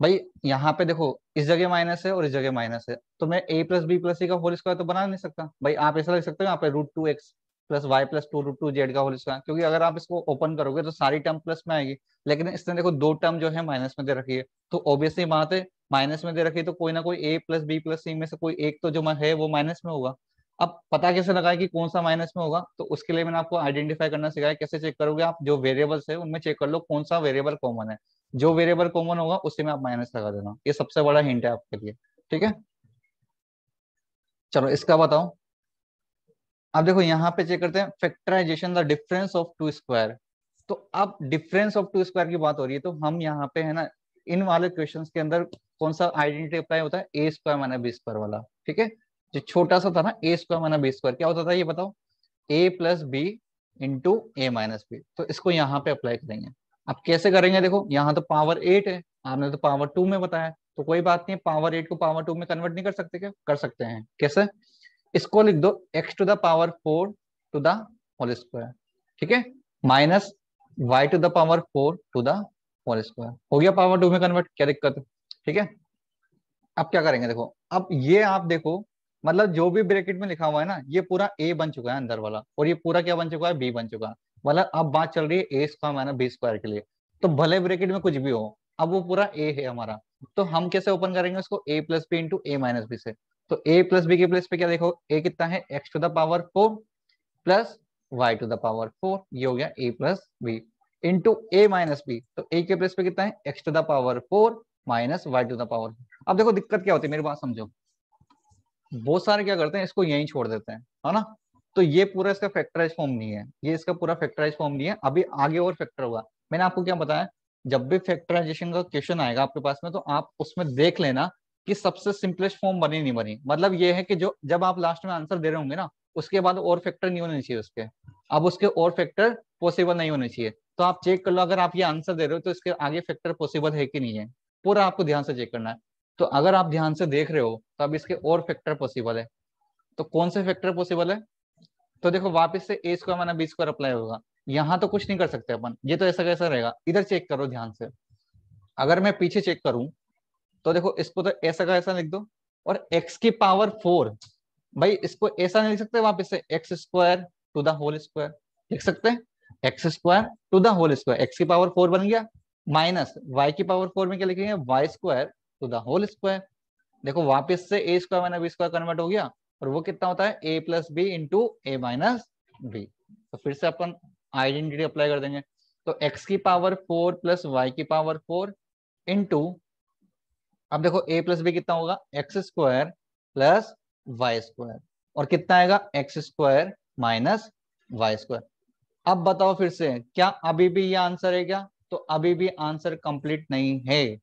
भाई, यहाँ पे देखो इस जगह माइनस है और इस जगह माइनस है, तो मैं a plus B plus C का होल स्क्वायर तो बना नहीं सकता भाई। आप ऐसा लिख सकते हो यहाँ पे √2x plus Y plus 2√2z का होल स्क्वायर, क्योंकि अगर आप इसको ओपन करोगे तो सारी टर्म प्लस में आएगी, लेकिन इसने देखो दो टर्म जो है माइनस में दे रखी है, तो ऑब्वियसली बात है माइनस में दे रखी है तो कोई ना कोई a प्लस बी प्लस सी में से कोई एक तो जो है वो माइनस में होगा। अब पता कैसे लगाए कि कौन सा माइनस में होगा, तो उसके लिए मैंने आपको आइडेंटिफाई करना सिखाया। कैसे चेक करोगे आप, जो वेरिएबल्स है उनमें चेक कर लो कौन सा वेरिएबल कॉमन है, जो वेरिएबल कॉमन होगा उसी में आप माइनस लगा देना। ये सबसे बड़ा हिंट है आपके लिए, ठीक है। चलो इसका बताओ। अब देखो यहाँ पे चेक करते हैं factorization the difference of two square. तो अब डिफरेंस ऑफ टू स्क्वायर की बात हो रही है, तो हम यहाँ पे है ना इन वाले क्वेश्चंस के अंदर कौन सा आइडेंटिटी अप्लाई होता है, A square minus B square वाला, ठीक है। जो छोटा सा था ना ए स्क्वायर माइनस बी स्क्वायर, क्या होता था ये बताओ, ए प्लस बी इंटू ए माइनस बी। तो इसको यहाँ पे अप्लाई करेंगे। अब कैसे करेंगे, देखो यहाँ तो पावर 8 है, आपने तो पावर 2 में बताया, तो कोई बात नहीं, पावर 8 को पावर 2 में कन्वर्ट नहीं कर सकते क्या, कर सकते हैं। कैसे, इसको लिख दो x to the power 4 to the whole square, ठीक है, minus y to the power 4 to the whole square. हो गया पावर 2 में कन्वर्ट, क्या दिक्कत है, ठीक है। अब क्या करेंगे, देखो अब ये आप देखो, मतलब जो भी ब्रैकेट में लिखा हुआ है ना, ये पूरा a बन चुका है अंदर वाला, और ये पूरा क्या बन चुका है, b बन चुका है। मतलब अब बात चल रही है a square minus b square के लिए, तो भले ब्रैकेट में कुछ भी हो, अब वो पूरा a है हमारा। तो हम कैसे ओपन करेंगे उसको, a plus B into A minus b से। तो a प्लस बी के प्लेस पे क्या देखो, a कितना है, x to the power 4 plus y to the power 4, ये हो गया a plus B into A minus B. तो a के प्लेस पे कितना है, x to the power 4 minus y to the power. अब देखो दिक्कत क्या होती है, मेरी बात समझो, बहुत सारे क्या करते हैं इसको यहीं छोड़ देते हैं, है ना। तो ये पूरा इसका फैक्टराइज फॉर्म नहीं है, ये इसका पूरा फैक्टराइज फॉर्म नहीं है, अभी आगे और फैक्टर होगा। मैंने आपको क्या बताया, जब भी फैक्टराइजेशन का क्वेश्चन आएगा आपके पास में, तो आप उसमें देख लेना कि सबसे सिंपलेस्ट फॉर्म बनी नहीं बनी। मतलब ये है कि जो जब आप लास्ट में आंसर दे रहे होंगे ना, उसके बाद और फैक्टर नहीं होने चाहिए उसके, अब उसके और फैक्टर पॉसिबल नहीं होने चाहिए। तो आप चेक कर लो, अगर आप ये आंसर दे रहे हो तो इसके आगे फैक्टर पॉसिबल है कि नहीं है, पूरा आपको ध्यान से चेक करना है। तो अगर आप ध्यान से देख रहे हो तो अब इसके और फैक्टर पॉसिबल है, तो कौन से फैक्टर पॉसिबल है, तो देखो वापस से A square minus B square apply होगा। यहाँ तो कुछ नहीं कर सकते अपन, ये तो ऐसा कैसा रहेगा, इधर चेक करो ध्यान से। अगर मैं पीछे चेक करूं तो देखो इसको तो ऐसा का ऐसा लिख दो, और x की पावर 4, भाई इसको ऐसा नहीं लिख सकते वापस से, x square to the whole square लिख सकते हैं, x square to the whole square, x की पावर 4 बन गया माइनस y की पावर 4 में क्या लिखेंगे, y square to the whole square. देखो वापस से a square minus b square convert हो गया, और वो कितना होता है a plus B into A minus B. तो फिर से अपन आइडेंटिटी अप्लाई कर देंगे। तो x की पावर 4 प्लस y की पावर 4 इंटू, अब देखो a प्लस बी कितना होगा, x square plus Y square, और कितना आएगा x square minus y square. अब बताओ फिर से, क्या अभी भी ये आंसर है क्या? तो अभी भी आंसर कंप्लीट नहीं है।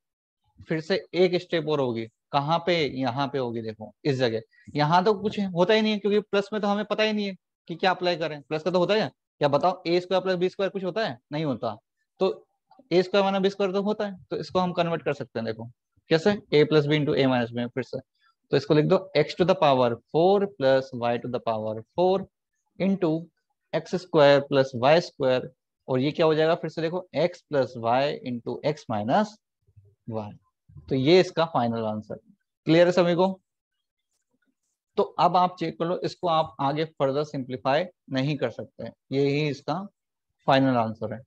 फिर से एक स्टेप और होगी, कहाँ पे, यहाँ पे होगी। देखो इस जगह, यहाँ तो कुछ होता ही नहीं है, क्योंकि प्लस में तो हमें पता ही नहीं है कि क्या अप्लाई करें। प्लस का तो होता है क्या, बताओ ए स्क्वायर प्लस बी स्क्वायर कुछ होता है, नहीं होता। तो ए स्क्वायर माइनस बी स्क्वायर तो होता है, तो इसको हम कन्वर्ट कर सकते हैं। देखो कैसे, a plus B into A minus b. फिर से तो इसको लिख दो x to the power 4 plus Y to the power 4 into x square plus Y square, और ये क्या हो जाएगा फिर से देखो, x plus y into x minus y. तो ये इसका फाइनल आंसर। क्लियर है सभी को? तो अब आप चेक कर लो, इसको आप आगे फर्दर सिंप्लीफाई नहीं कर सकते, यही इसका फाइनल आंसर है।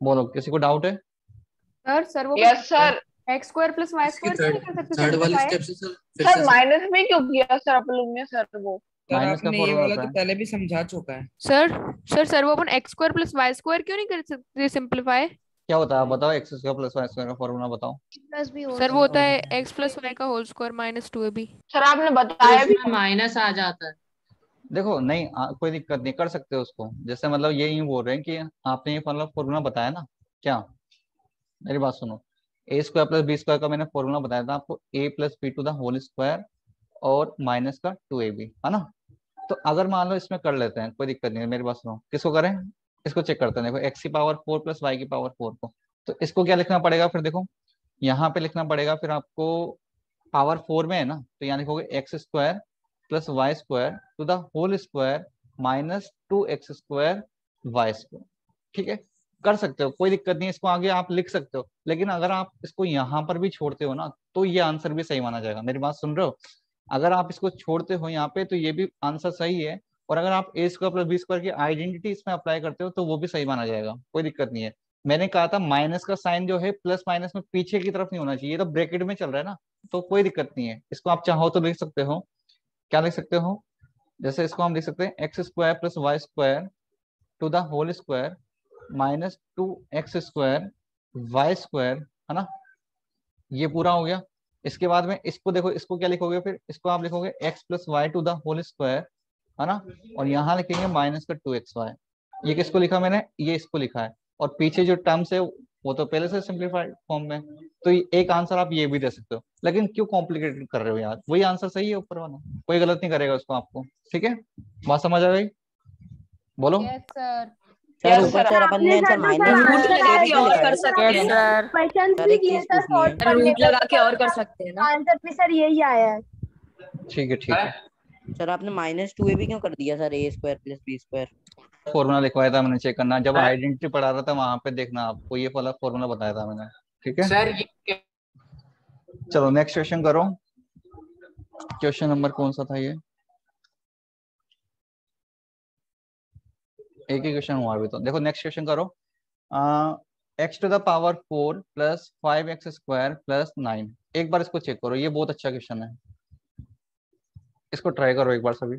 बोलो, किसी को डाउट है? सर वो yes sir. X square plus Y square नहीं कर सकते थर्ड वाले simplify? स्टेप से सर फिर सर से माइनस में क्यों किया सर आप लोग ने सर? वो सर माइनस का आपने ये फॉर्मूला वाला होता तो है। पहले भी समझा चुका है। सर वो अपन X square plus Y square क्यों नहीं कर सकते सिंप्लीफाई? क्या होता है बताओ, X square plus Y square का फॉर्मूला बताओ। प्लस भी सर वो होता है एक्स प्लस वाई का whole square minus 2ab। Sir आपने बताया भी। माइनस आ जाता है। देखो नहीं कोई दिक्कत नहीं, कर सकते हो उसको। जैसे मतलब ये यूं बोल रहे हैं कि आपने ये मतलब फॉर्मूला बताया ना, क्या मेरी बात सुनो, A square plus B square का मैंने फॉर्मूला बताया था आपको, A plus B to the whole square और माइनस का 2ab, है ना। तो अगर मान लो इसमें कर लेते हैं, कोई दिक्कत नहीं है, मेरी बात सुनो, किसको करें, इसको चेक करते हैं। देखो एक्स की पावर 4 प्लस वाई की पावर 4 को, तो इसको क्या लिखना पड़ेगा फिर, देखो यहाँ पे लिखना पड़ेगा फिर आपको, पावर 4 में है ना, तो यहाँ लिखोगे x square plus Y square to the whole square minus 2x square Y square. ठीक है, कर सकते हो, कोई दिक्कत नहीं है, इसको आगे आप लिख सकते हो। लेकिन अगर आप इसको यहाँ पर भी छोड़ते हो ना, तो ये आंसर भी सही माना जाएगा। मेरी बात सुन रहे हो? अगर आप इसको छोड़ते हो यहाँ पे, तो ये भी आंसर सही है, और अगर आप ए स्क्वायर प्लस बी स्क्वायर की आइडेंटिटी इसमें अप्लाई करते हो, तो वो भी सही माना जाएगा, कोई दिक्कत नहीं है। मैंने कहा था माइनस का साइन जो है प्लस माइनस में पीछे की तरफ नहीं होना चाहिए, ये तो ब्रैकेट में चल रहा है ना, तो कोई दिक्कत नहीं है। इसको आप चाहो तो लिख सकते हो, क्या लिख सकते हो, जैसे इसको हम लिख सकते हैं x square plus Y square to the whole square minus 2x square Y square, है ना। ये पूरा हो गया। इसके बाद में इसको देखो, इसको क्या लिखोगे फिर, इसको आप लिखोगे x plus Y to the whole square, है ना, और यहाँ लिखेंगे माइनस का 2xy। ये किसको लिखा मैंने, ये इसको लिखा है, और पीछे जो टर्म्स है वो तो पहले से सिंप्लीफाइड फॉर्म में। तो एक आंसर आप ये भी दे सकते हो, लेकिन क्यों कॉम्प्लिकेटेड कर रहे हो यार, वही आंसर सही है ऊपर वाला, कोई गलत नहीं करेगा उसको आपको। ठीक है, बात समझ आ गई? बोलो। Yes sir. Yes, ऊपर sir. सर अपन ने सर माइनस रूट लगा के और कर सकते हैं ना। सर क्वेश्चन सर एक चीज पूछनी है। रूट लगा के और कर सकते हैं ना। आंसर भी सर यही आया है। ठीक है, ठीक है। सर आपने माइनस 2ab क्यों कर दिया sir, A square plus B square? Formula लिखवाया था मैंने, चेक करना, जब आइडेंटिटी पढ़ा रहा था वहां पे देखना, आपको ये वाला फॉर्मूला बताया था मैंने। ठीक है सर ये चलो नेक्स्ट क्वेश्चन करो। क्वेश्चन नंबर कौन सा था ये, एक ही क्वेश्चन हुआ अभी तो। देखो नेक्स्ट क्वेश्चन करो, x to the power 4 plus 5x square plus 9। एक बार इसको चेक करो, ये बहुत अच्छा क्वेश्चन है, इसको ट्राई करो एक बार सभी।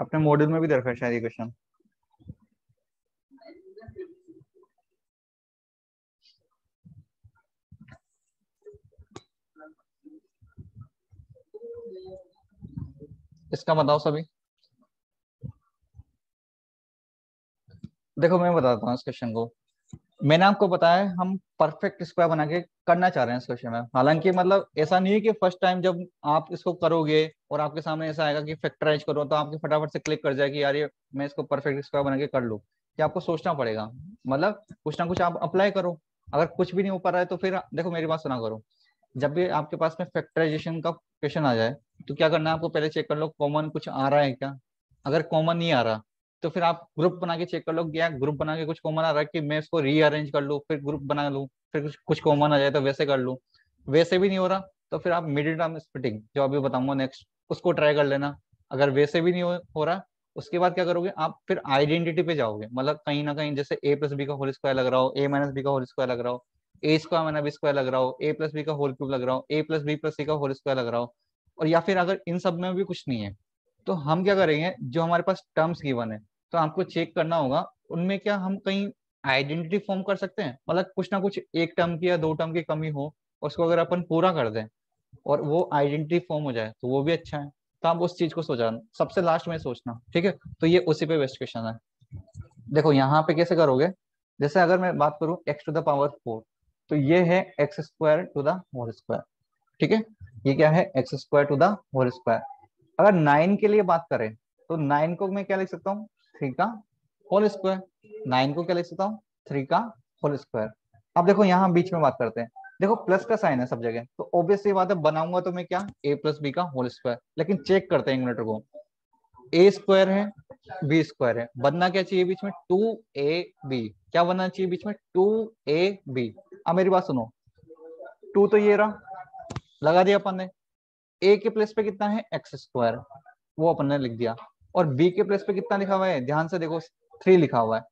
अपने मॉड्यूल में भी दे रखा है शायद ये क्वेश्चन। इसका बताओ सभी। देखो मैं बताता हूँ इस क्वेश्चन को, मैंने आपको बताया हम परफेक्ट स्क्वायर बना के करना चाह रहे हैं इस क्वेश्चन में। हालांकि मतलब ऐसा नहीं है कि फर्स्ट टाइम जब आप इसको करोगे और आपके सामने ऐसा आएगा कि फैक्टराइज करो, तो आपके फटाफट से क्लिक कर जाए कि यार ये मैं इसको परफेक्ट स्क्वायर बना के कर लूँ। कि आपको सोचना पड़ेगा, मतलब कुछ ना कुछ आप अप्लाई करो। अगर कुछ भी नहीं हो पा रहा है तो फिर देखो मेरी बात सुना करो, जब भी आपके पास में फैक्टराइजेशन का क्वेश्चन आ जाए तो क्या करना है आपको, पहले चेक कर लो कॉमन कुछ आ रहा है क्या। अगर कॉमन नहीं आ रहा तो फिर आप ग्रुप बना के चेक कर लो, क्या ग्रुप बना के कुछ कॉमन आ रहा है कि मैं इसको रीअरेंज कर लूँ, फिर ग्रुप बना लूँ, फिर कुछ कॉमन आ जाए तो वैसे कर लूँ। वैसे भी नहीं हो रहा तो फिर आप मिडिल टर्म स्प्लिटिंग जो अभी बताऊंगा नेक्स्ट, उसको ट्राई कर लेना। अगर वैसे भी नहीं हो रहा उसके बाद क्या करोगे आप, फिर आइडेंटिटी पे जाओगे, मतलब कहीं ना कहीं जैसे a प्लस बी का होल स्क्वायर लग रहा हो, a माइनस बी का होल स्क्वायर लग रहा हो, a square minus B square लग रहा हो, a प्लस बी का होल क्यूब लग रहा हो, a plus B plus C का होल स्क्वायर लग रहा हो, और या फिर अगर इन सब में भी कुछ नहीं है तो हम क्या करेंगे, जो हमारे पास टर्म्स गिवन है तो आपको चेक करना होगा उनमें क्या हम कहीं आइडेंटिटी फॉर्म कर सकते हैं, मतलब कुछ ना कुछ एक टर्म की या दो टर्म की कमी हो, उसको अगर अपन पूरा कर दें और वो आइडेंटिटी फॉर्म हो जाए तो वो भी अच्छा है। तो आप उस चीज को सोचा सबसे लास्ट में सोचना, ठीक है। तो ये उसी पे बेस्ट क्वेश्चन है। देखो यहाँ पे कैसे करोगे, जैसे अगर मैं बात करूं x टू द पावर 4, तो ये है x square to the whole square, ठीक है। ये क्या है, x square to the whole square. अगर 9 के लिए बात करें तो 9 को मैं क्या लिख सकता हूँ, 3 का होल स्क्वायर। 9 को क्या लिख सकता हूँ, 3 का होल स्क्वायर। अब देखो यहाँ बीच में बात करते हैं, देखो प्लस का साइन है सब जगह, तो ऑब्वियसली बात है बनाऊंगा तो मैं क्या, a प्लस बी का होल स्क्वायर। लेकिन चेक करते हैं एक मिनट को, a स्क्वायर है b स्क्वायर है, बनना क्या चाहिए बीच में, 2ab। क्या बनना चाहिए बीच में, 2ab। अब मेरी बात सुनो, 2 तो ये रहा, लगा दिया अपन ने। a के प्लेस पे कितना है, x स्क्वायर, वो अपन ने लिख दिया। और b के प्लेस पे कितना लिखा हुआ है, ध्यान से देखो 3 लिखा हुआ है।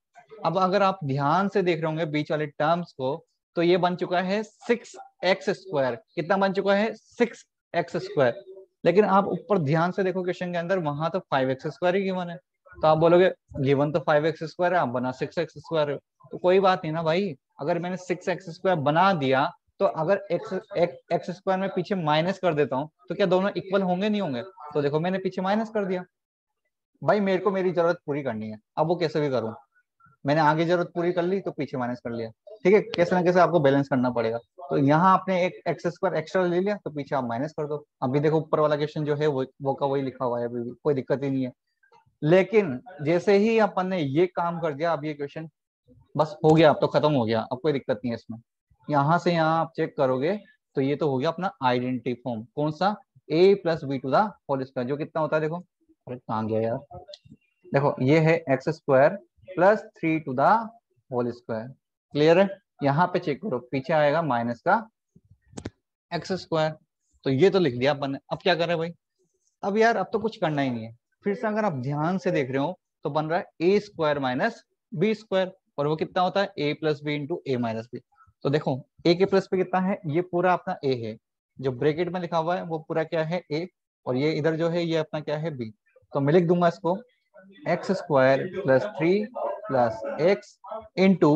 अब अगर आप ध्यान से देख रहे होंगे बीच वाले टर्म्स को, तो ये बन चुका है 6x स्क्वायर। कितना बन चुका है, 6x स्क्वायर। लेकिन आप ऊपर ध्यान से देखो क्वेश्चन के अंदर, वहां तो 5x स्क्वायर ही गिवन है। तो आप बोलोगे गिवन तो 5x स्क्वायर है, आप बना 6x स्क्वायर है। तो कोई बात नहीं ना भाई, अगर मैंने 6x स्क्वायर बना दिया तो अगर एक्स स्क्वायर में पीछे माइनस कर देता हूँ तो क्या दोनों इक्वल होंगे, नहीं होंगे। तो देखो मैंने पीछे माइनस कर दिया भाई, मेरे को मेरी जरूरत पूरी करनी है, अब वो कैसे भी करूँ। मैंने आगे जरूरत पूरी कर ली तो पीछे माइनस कर लिया, ठीक है। कैसे ना कैसे आपको बैलेंस करना पड़ेगा। तो यहाँ आपने एक एक्स स्क्वायर एक्स्ट्रा ले लिया तो पीछे आप माइनस कर दो। अभी देखो ऊपर वाला क्वेश्चन जो है वो का वही लिखा हुआ है, अभी भी कोई दिक्कत ही नहीं है। लेकिन जैसे ही अपन ने ये काम कर दिया, अब ये क्वेश्चन बस हो गया, अब तो खत्म हो गया, अब कोई दिक्कत नहीं है इसमें। यहाँ से यहाँ आप चेक करोगे तो ये तो हो गया अपना आइडेंटिटी फॉर्म, कौन सा, a plus B to the whole square, जो कितना होता है देखो, अरे कहाँ गया यार, देखो ये है X square plus 3 to the whole square. Clear है। यहाँ पे चेक करो, पीछे आएगा माइनस का एक्स स्क्वायर। तो ये तो लिख दिया अपन ने। अब क्या कर रहे हैं भाई, अब यार अब तो कुछ करना ही नहीं है। फिर से अगर आप ध्यान से देख रहे हो तो बन रहा है a square minus B square, और वो कितना होता है, a plus B into A minus B. तो देखो a के प्लस पे कितना है, ये पूरा अपना a है, जो ब्रैकेट में लिखा हुआ है वो पूरा क्या है, a, और ये इधर जो है ये अपना क्या है, b। तो मैं लिख दूंगा इसको X square plus 3 plus X into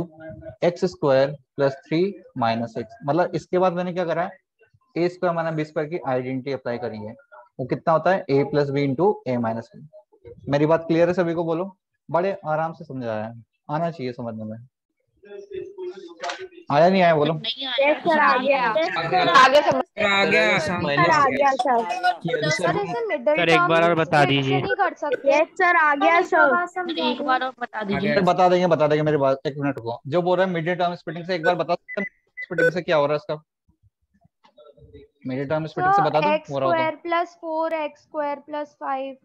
x square plus 3 minus X. मतलब इसके बाद मैंने क्या करा है, A square minus B square की आइडेंटिटी अप्लाई करी है। वो कितना होता है, a plus B into A minus B. मेरी बात क्लियर है सभी को, बोलो। बड़े आराम से समझ आया है, आना चाहिए समझने में। आया नहीं आया बोलो। यस सर आ गया, आगे समझ आ गया सर, आ गया सर। सर इसे मिडिल सर एक बार और बता दीजिए। नहीं कर सकते। यस सर आ गया सर। एक बार और बता दीजिए। बता देंगे मेरे बात, एक मिनट को। जो बोल रहा है मिडिल टर्म स्प्लिटिंग से, एक बार बता सकते हैं स्प्लिटिंग से क्या हो रहा है इसका, मिडिल टर्म स्प्लिटिंग से बता दो हो रहा होगा। Plus 4x square plus 5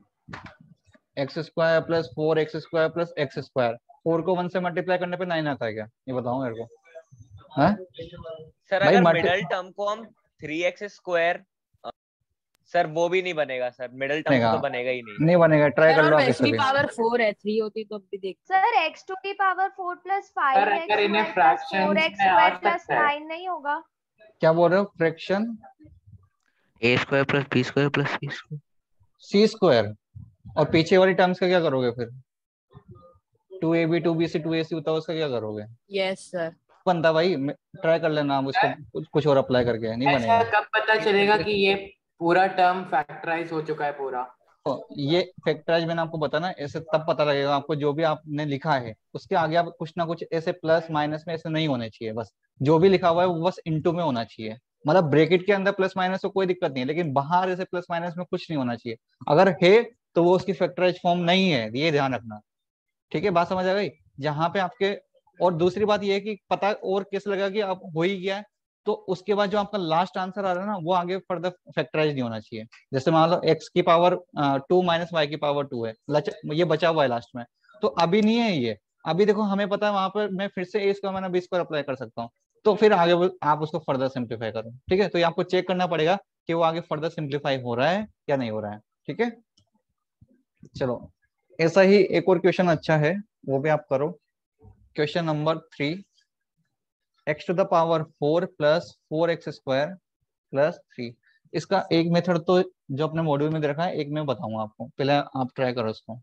x square plus 4x square plus X square. 4 को 1 से मल्टीप्लाई करने पे 9 आता है क्या, ये बताओ मेरे को। हाँ सर भाई, अगर मिडिल टर्म को हम 3x स्क्वायर, सर वो भी नहीं बनेगा सर, मिडिल टर्म तो बनेगा ही नहीं। नहीं बनेगा, ट्राई कर लो आप x इससे की भी। पावर 4 है, 3 होती तो अब भी देख। सर x टू की power 4 plus 5x plus 4x square plus 9 नहीं होगा। क्या बोल रहे हो, fraction A square plus B square plus C square, C square, और पीछे वाली टर्म्स का क्या करोगे फिर, 2ab 2bc 2ac होता है, उसका क्या करोगे। Yes sir. बनता भाई, ट्राई कर लेना आप उसको, कुछ और अप्लाई करके नहीं बनेगा। कब पता चलेगा कि ये पूरा टर्म फैक्टराइज हो चुका है पूरा। तो ये फैक्टराइज मैंने आपको बताया ना, ऐसे तब पता लगेगा आपको, जो भी आपने लिखा है उसके आगे आप कुछ ना कुछ ऐसे प्लस माइनस में ऐसे नहीं होने चाहिए। बस जो भी लिखा हुआ है वो बस इनटू में होना चाहिए, मतलब ब्रैकेट के अंदर प्लस माइनस तो कोई दिक्कत नहीं है, लेकिन बाहर ऐसे प्लस माइनस में कुछ नहीं होना चाहिए। अगर है तो वो उसकी फैक्टराइज फॉर्म नहीं है, ये ध्यान रखना, ठीक है। बात समझ आ गई। जहाँ पे आपके, और दूसरी बात ये है कि पता और कैसे लगा कि आप हो ही गया है, तो उसके बाद जो आपका लास्ट आंसर आ रहा है ना, वो आगे फर्दर फैक्टराइज नहीं होना चाहिए। जैसे मान लो x की पावर 2 माइनस y की पावर 2 है, ये बचा हुआ है लास्ट में, तो अभी नहीं है ये। अभी देखो हमें पता है वहां पर मैं फिर से a square minus b square apply कर सकता हूँ, तो फिर आगे आप उसको फर्दर सिंप्लीफाई करो, ठीक है। तो ये आपको चेक करना पड़ेगा कि वो आगे फर्दर सिंप्लीफाई हो रहा है या नहीं हो रहा है, ठीक है। चलो ऐसा ही एक और क्वेश्चन अच्छा है, वो भी आप करो। Question number 3, x to the power 4 plus 4x² plus 3। इसका एक मेथड तो जो अपने मॉड्यूल में दे रखा है, एक मैं बताऊंगा आपको, पहले आप ट्राई करो इसको।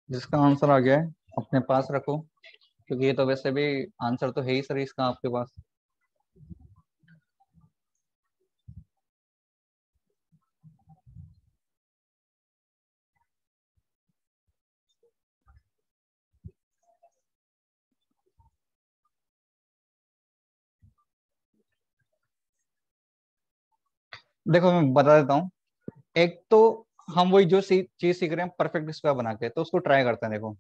जिसका आंसर आ गया है अपने पास रखो, क्योंकि ये तो वैसे भी आंसर तो है ही सर इसका आपके पास। देखो मैं बता देता हूँ। एक तो हम वही जो चीज सीख रहे हैं परफेक्ट स्क्वायर बना के, तो उसको ट्राई करते हैं। देखो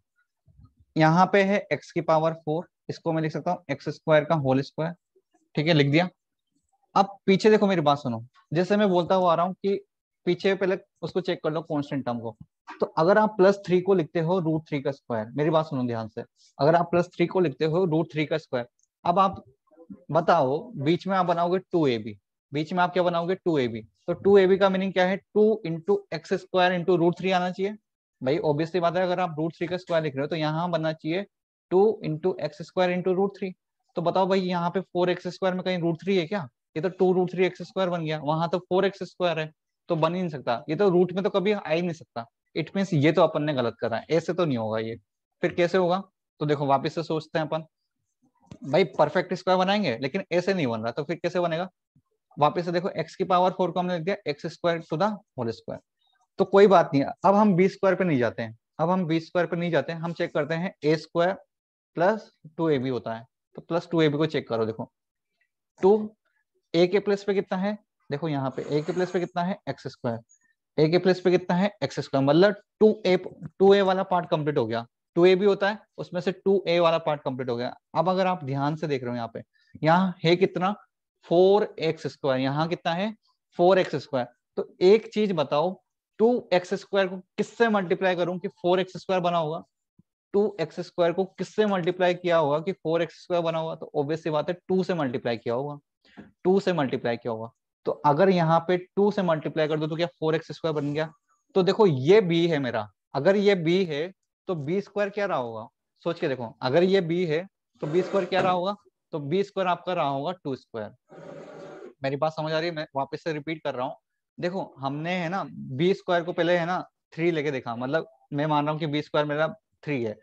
यहाँ पे है x की पावर 4, इसको मैं लिख सकता हूँ x² का होल स्क्वायर। ठीक है, लिख दिया। अब पीछे देखो, मेरी बात सुनो। जैसे मैं बोलता हुआ आ रहा हूँ कि पीछे पहले उसको चेक कर लो कांस्टेंट टर्म को। तो अगर आप +3 को लिखते हो √3 का स्क्वायर, मेरी बात सुनो ध्यान से, अगर आप +3 को लिखते हो √3 का स्क्वायर, अब आप बताओ बीच में आप बनाओगे 2ab, बीच में आप क्या बनाओगे 2ab। तो 2ab का मीनिंग क्या है, 2 × x² × √3 आना चाहिए। भाई ऑब्वियसली बात है, अगर आप √3 का स्क्वायर लिख रहे हो तो यहाँ बनना चाहिए 2 × x² × √3। तो बताओ भाई यहाँ पे 4x² में कहीं √3 है क्या? ये तो 2√3x² बन गया, वहां तो 4x² है, तो बन ही नहीं सकता। ये तो रूट में तो कभी आ ही नहीं सकता। इट मीन्स ये तो अपन ने गलत करा है, ऐसे तो नहीं होगा ये। फिर कैसे होगा? तो देखो वापिस से सोचते हैं अपन। भाई परफेक्ट स्क्वायर बनाएंगे, लेकिन ऐसे नहीं बन रहा, तो फिर कैसे बनेगा? वापिस से देखो, x की पावर 4 को हमने लिख दिया x² to the whole square. तो कोई बात नहीं, अब हम b² पे नहीं जाते हैं, अब हम b² पे नहीं जाते हैं, हम चेक करते हैं a² प्लस 2ab होता है। तो +2ab को चेक करो। देखो 2 a के प्लस पे कितना है, देखो यहाँ पे a के प्लस पे कितना है x², a के प्लस पे कितना है x², मतलब 2a वाला पार्ट कंप्लीट हो गया। 2a भी होता है, उसमें से 2a वाला पार्ट कंप्लीट हो गया। अब अगर आप ध्यान से देख रहे हो यहाँ पे, यहाँ है कितना 4x², यहाँ कितना है 4x²। तो एक चीज बताओ, 2x² को किससे मल्टीप्लाई करूं कि 4x² बना होगा? 2x² को किससे मल्टीप्लाई किया होगा कि 4x² बना होगा? तो ऑब्वियसली बात है 2 से मल्टीप्लाई किया होगा, 2 से मल्टीप्लाई किया होगा। तो अगर यहाँ पे 2 से मल्टीप्लाई कर दो तो क्या 4x² बन गया? तो देखो ये b है मेरा, अगर ये b है तो b² क्या रहा होगा? सोच के देखो, अगर ये b है तो b² क्या रहा होगा? तो b² आपका रहा होगा 2²। मेरी बात समझ आ रही है? मैं वापस से रिपीट कर रहा हूँ। देखो हमने है ना b² को पहले है ना 3 लेके देखा, मतलब मैं मान रहा हूँ कि b² मेरा 3 है,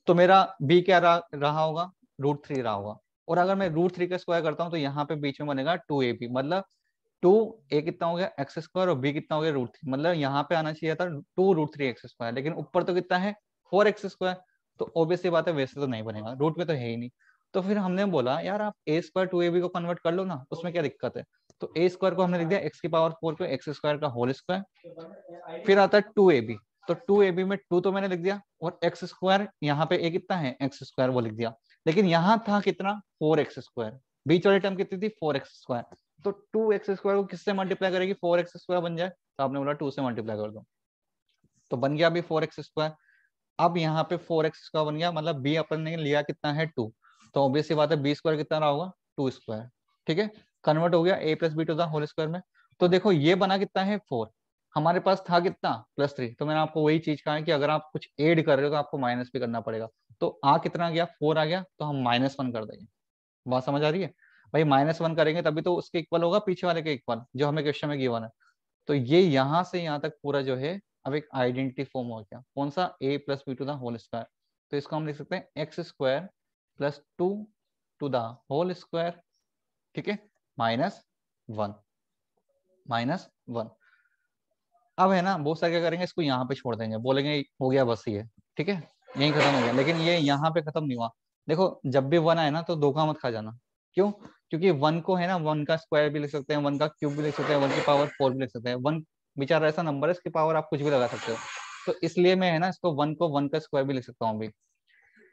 तो मेरा b क्या रहा होगा? √3 रहा होगा। और अगर मैं √3 का स्क्वायर करता हूँ तो यहाँ पे बीच में बनेगा 2ab, मतलब 2a कितना हो गया x² और b कितना हो गया √3, मतलब यहाँ पे आना चाहिए था 2√3x², लेकिन ऊपर तो कितना है 4x²। तो ऑब्वियसली बात है वैसे तो नहीं बनेगा, रूट में तो है ही नहीं। तो फिर हमने बोला यार आप a² 2ab को कन्वर्ट कर लो ना, उसमें क्या दिक्कत है? तो a² को हमने लिख दिया x की पावर 4 पे x² का होल स्क्वायर। फिर आता है 2ab, तो 2ab में 2 तो मैंने लिख दिया, और x² यहाँ पे a कितना है x² वो लिख दिया। लेकिन यहाँ था कितना 4x², बीच वाली टर्म कितनी थी 4x²। तो 2x² को किससे मल्टीप्लाई करेगी 4x² बन जाए? तो आपने बोला 2 से मल्टीप्लाई कर दो, तो बन गया अभी 4x²। अब यहाँ पे 4x² बन गया, मतलब b अपन ने लिया कितना है 2, तो ऑब्वियसली बात है b² कितना रहा होगा 2²। ठीक है, कन्वर्ट हो गया a + b to the whole square में। तो देखो ये बना कितना है 4, हमारे पास था कितना +3। तो मैंने आपको वही चीज कहा है कि अगर आप कुछ ऐड कर रहे हो तो आपको माइनस भी करना पड़ेगा। तो कितना गया 4 आ गया, तो हम -1 कर देंगे। बात समझ आ रही है? भाई -1 करेंगे तभी तो उसके इक्वल होगा, पीछे वाले के इक्वल, जो हमें क्वेश्चन में गिवन है। तो ये यहाँ से यहाँ तक पूरा जो है अब एक आइडेंटिटी फॉर्म हो गया, कौन सा a + b to the whole square. तो इसको हम लिख सकते हैं x² + 2 to the whole square. ठीक है, -1। अब है ना बहुत सारे क्या करेंगे, इसको यहाँ पे छोड़ देंगे, बोलेंगे हो गया बस ये, ठीक है यही खत्म हो गया। लेकिन ये यहाँ पे खत्म नहीं हुआ। देखो जब भी 1 आए ना तो धोखा मत खा जाना। क्यों? क्योंकि 1 को है ना 1 का स्क्वायर भी लिख सकते हैं, 1 का क्यूब भी लिख सकते हैं, 1 की पावर 4 भी लिख सकते हैं। 1 बेचारा ऐसा नंबर है, इसकी पावर आप कुछ भी लगा सकते हो। तो इसलिए मैं है ना इसको 1 को 1 का स्क्वायर भी लिख सकता हूँ अभी।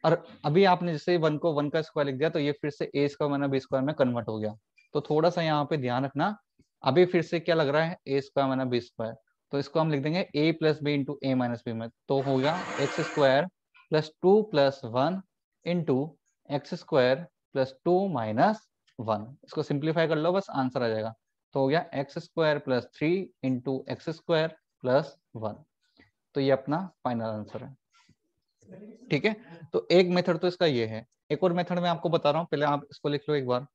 और अभी आपने जैसे 1 को 1 का स्क्वायर लिख दिया तो ये फिर से a² - b² में कन्वर्ट हो गया। तो थोड़ा सा यहाँ पे ध्यान रखना, अभी फिर से क्या लग रहा है a² - b²। तो इसको हम लिख देंगे a + b × a - b में। तो हो गया x² + 2 + 1 × x square plus 2 minus 1। इसको सिंप्लीफाई कर लो, बस आंसर आ जाएगा। तो हो गया x square plus 3 into x square plus 1। तो ये अपना फाइनल आंसर है। ठीक है, तो एक मेथड तो इसका ये है। एक और मेथड मैं आपको बता रहा हूँ, पहले आप इसको लिख लो एक बार।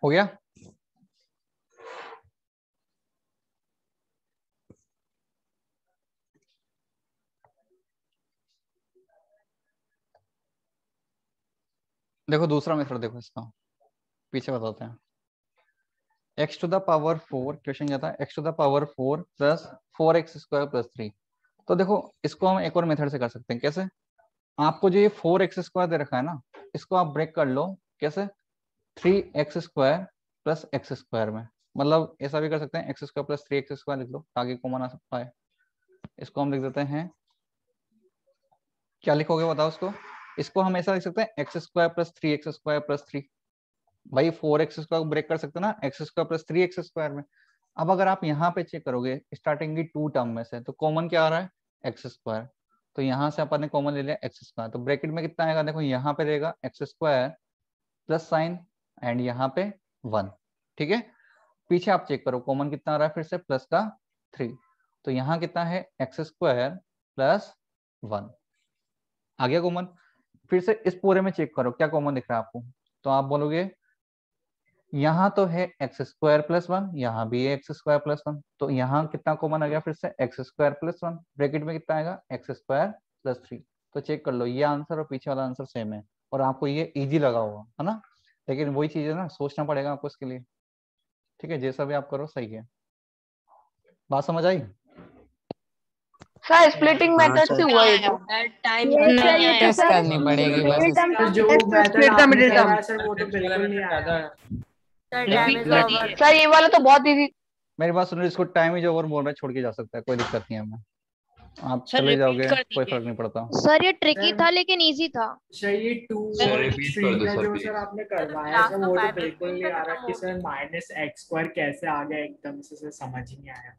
हो गया? देखो दूसरा मेथड देखो इसका, पीछे बताते हैं। x to the power 4, question क्या था, x to the power 4 plus 4x square plus 3। तो देखो इसको हम एक और मेथड से कर सकते हैं। कैसे? आपको जो ये 4x स्क्वायर दे रखा है ना, इसको आप ब्रेक कर लो। कैसे? 3x square plus x square में, मतलब ऐसा भी कर सकते हैं, x square plus 3x square लिख लो ताकि कॉमन आ सकता है। इसको हम लिख देते हैं, क्या लिखोगे बताओ इसको? इसको हम ऐसा लिख सकते हैं, x square plus 3x square plus 3। भाई 4x स्क्वायर ब्रेक कर सकते हैं ना x square plus 3x square में। अब अगर आप यहाँ पे चेक करोगे स्टार्टिंग की 2 टर्म में से, तो कॉमन क्या आ रहा है, एक्स स्क्वायर। तो यहाँ से अपन ने कॉमन ले लिया एक्स स्क्वायर, तो ब्रैकेट में कितना आएगा, देखो यहाँ पे रहेगा x square plus sign and यहाँ पे 1। ठीक है, पीछे आप चेक करो कॉमन कितना आ रहा है, फिर से प्लस का 3। तो यहाँ कितना है, एक्स स्क्वायर प्लस 1 आ गया कॉमन। फिर से इस पूरे में चेक करो क्या कॉमन दिख रहा है आपको, तो आप बोलोगे यहाँ तो है एक्स स्क्वायर प्लस 1, यहाँ भी है एक्स स्क्वायर प्लस 1, तो यहाँ कितना कॉमन आ गया, फिर से एक्स स्क्वायर प्लस 1, ब्रैकेट में कितना आएगा, एक्स स्क्वायर प्लस 3। तो चेक कर लो ये आंसर और पीछे वाला आंसर सेम है, और आपको ये इजी लगा होगा, है ना। लेकिन वही चीज है ना, सोचना पड़ेगा आपको इसके लिए। ठीक है, जैसा भी आप करो सही है। बात समझ आई? सर स्प्लिटिंग मेथड से हुआ है टाइम टेस्ट करनी पड़ेगी बस। जो मेथड आपने कहा सर वो तो बिल्कुल नहीं आया। सर ये वाला तो बहुत इजी। मेरी बात सुनो, इसको टाइम ही जो ओवर बोल रहा है छोड़ के जा सकता है, कोई दिक्कत नहीं है हमें, आप चले जाओगे कोई फर्क नहीं पड़ता। सर ये ट्रिकी था लेकिन इजी था। सर ये 2 सर, और repeat 3 कर दो का सर, जो please। सर आपने करवाया सर वो तो बिल्कुल नहीं आ रहा कि सर माइनस एक्स स्क्वायर कैसे आ गया एकदम से, सर समझ ही नहीं आया।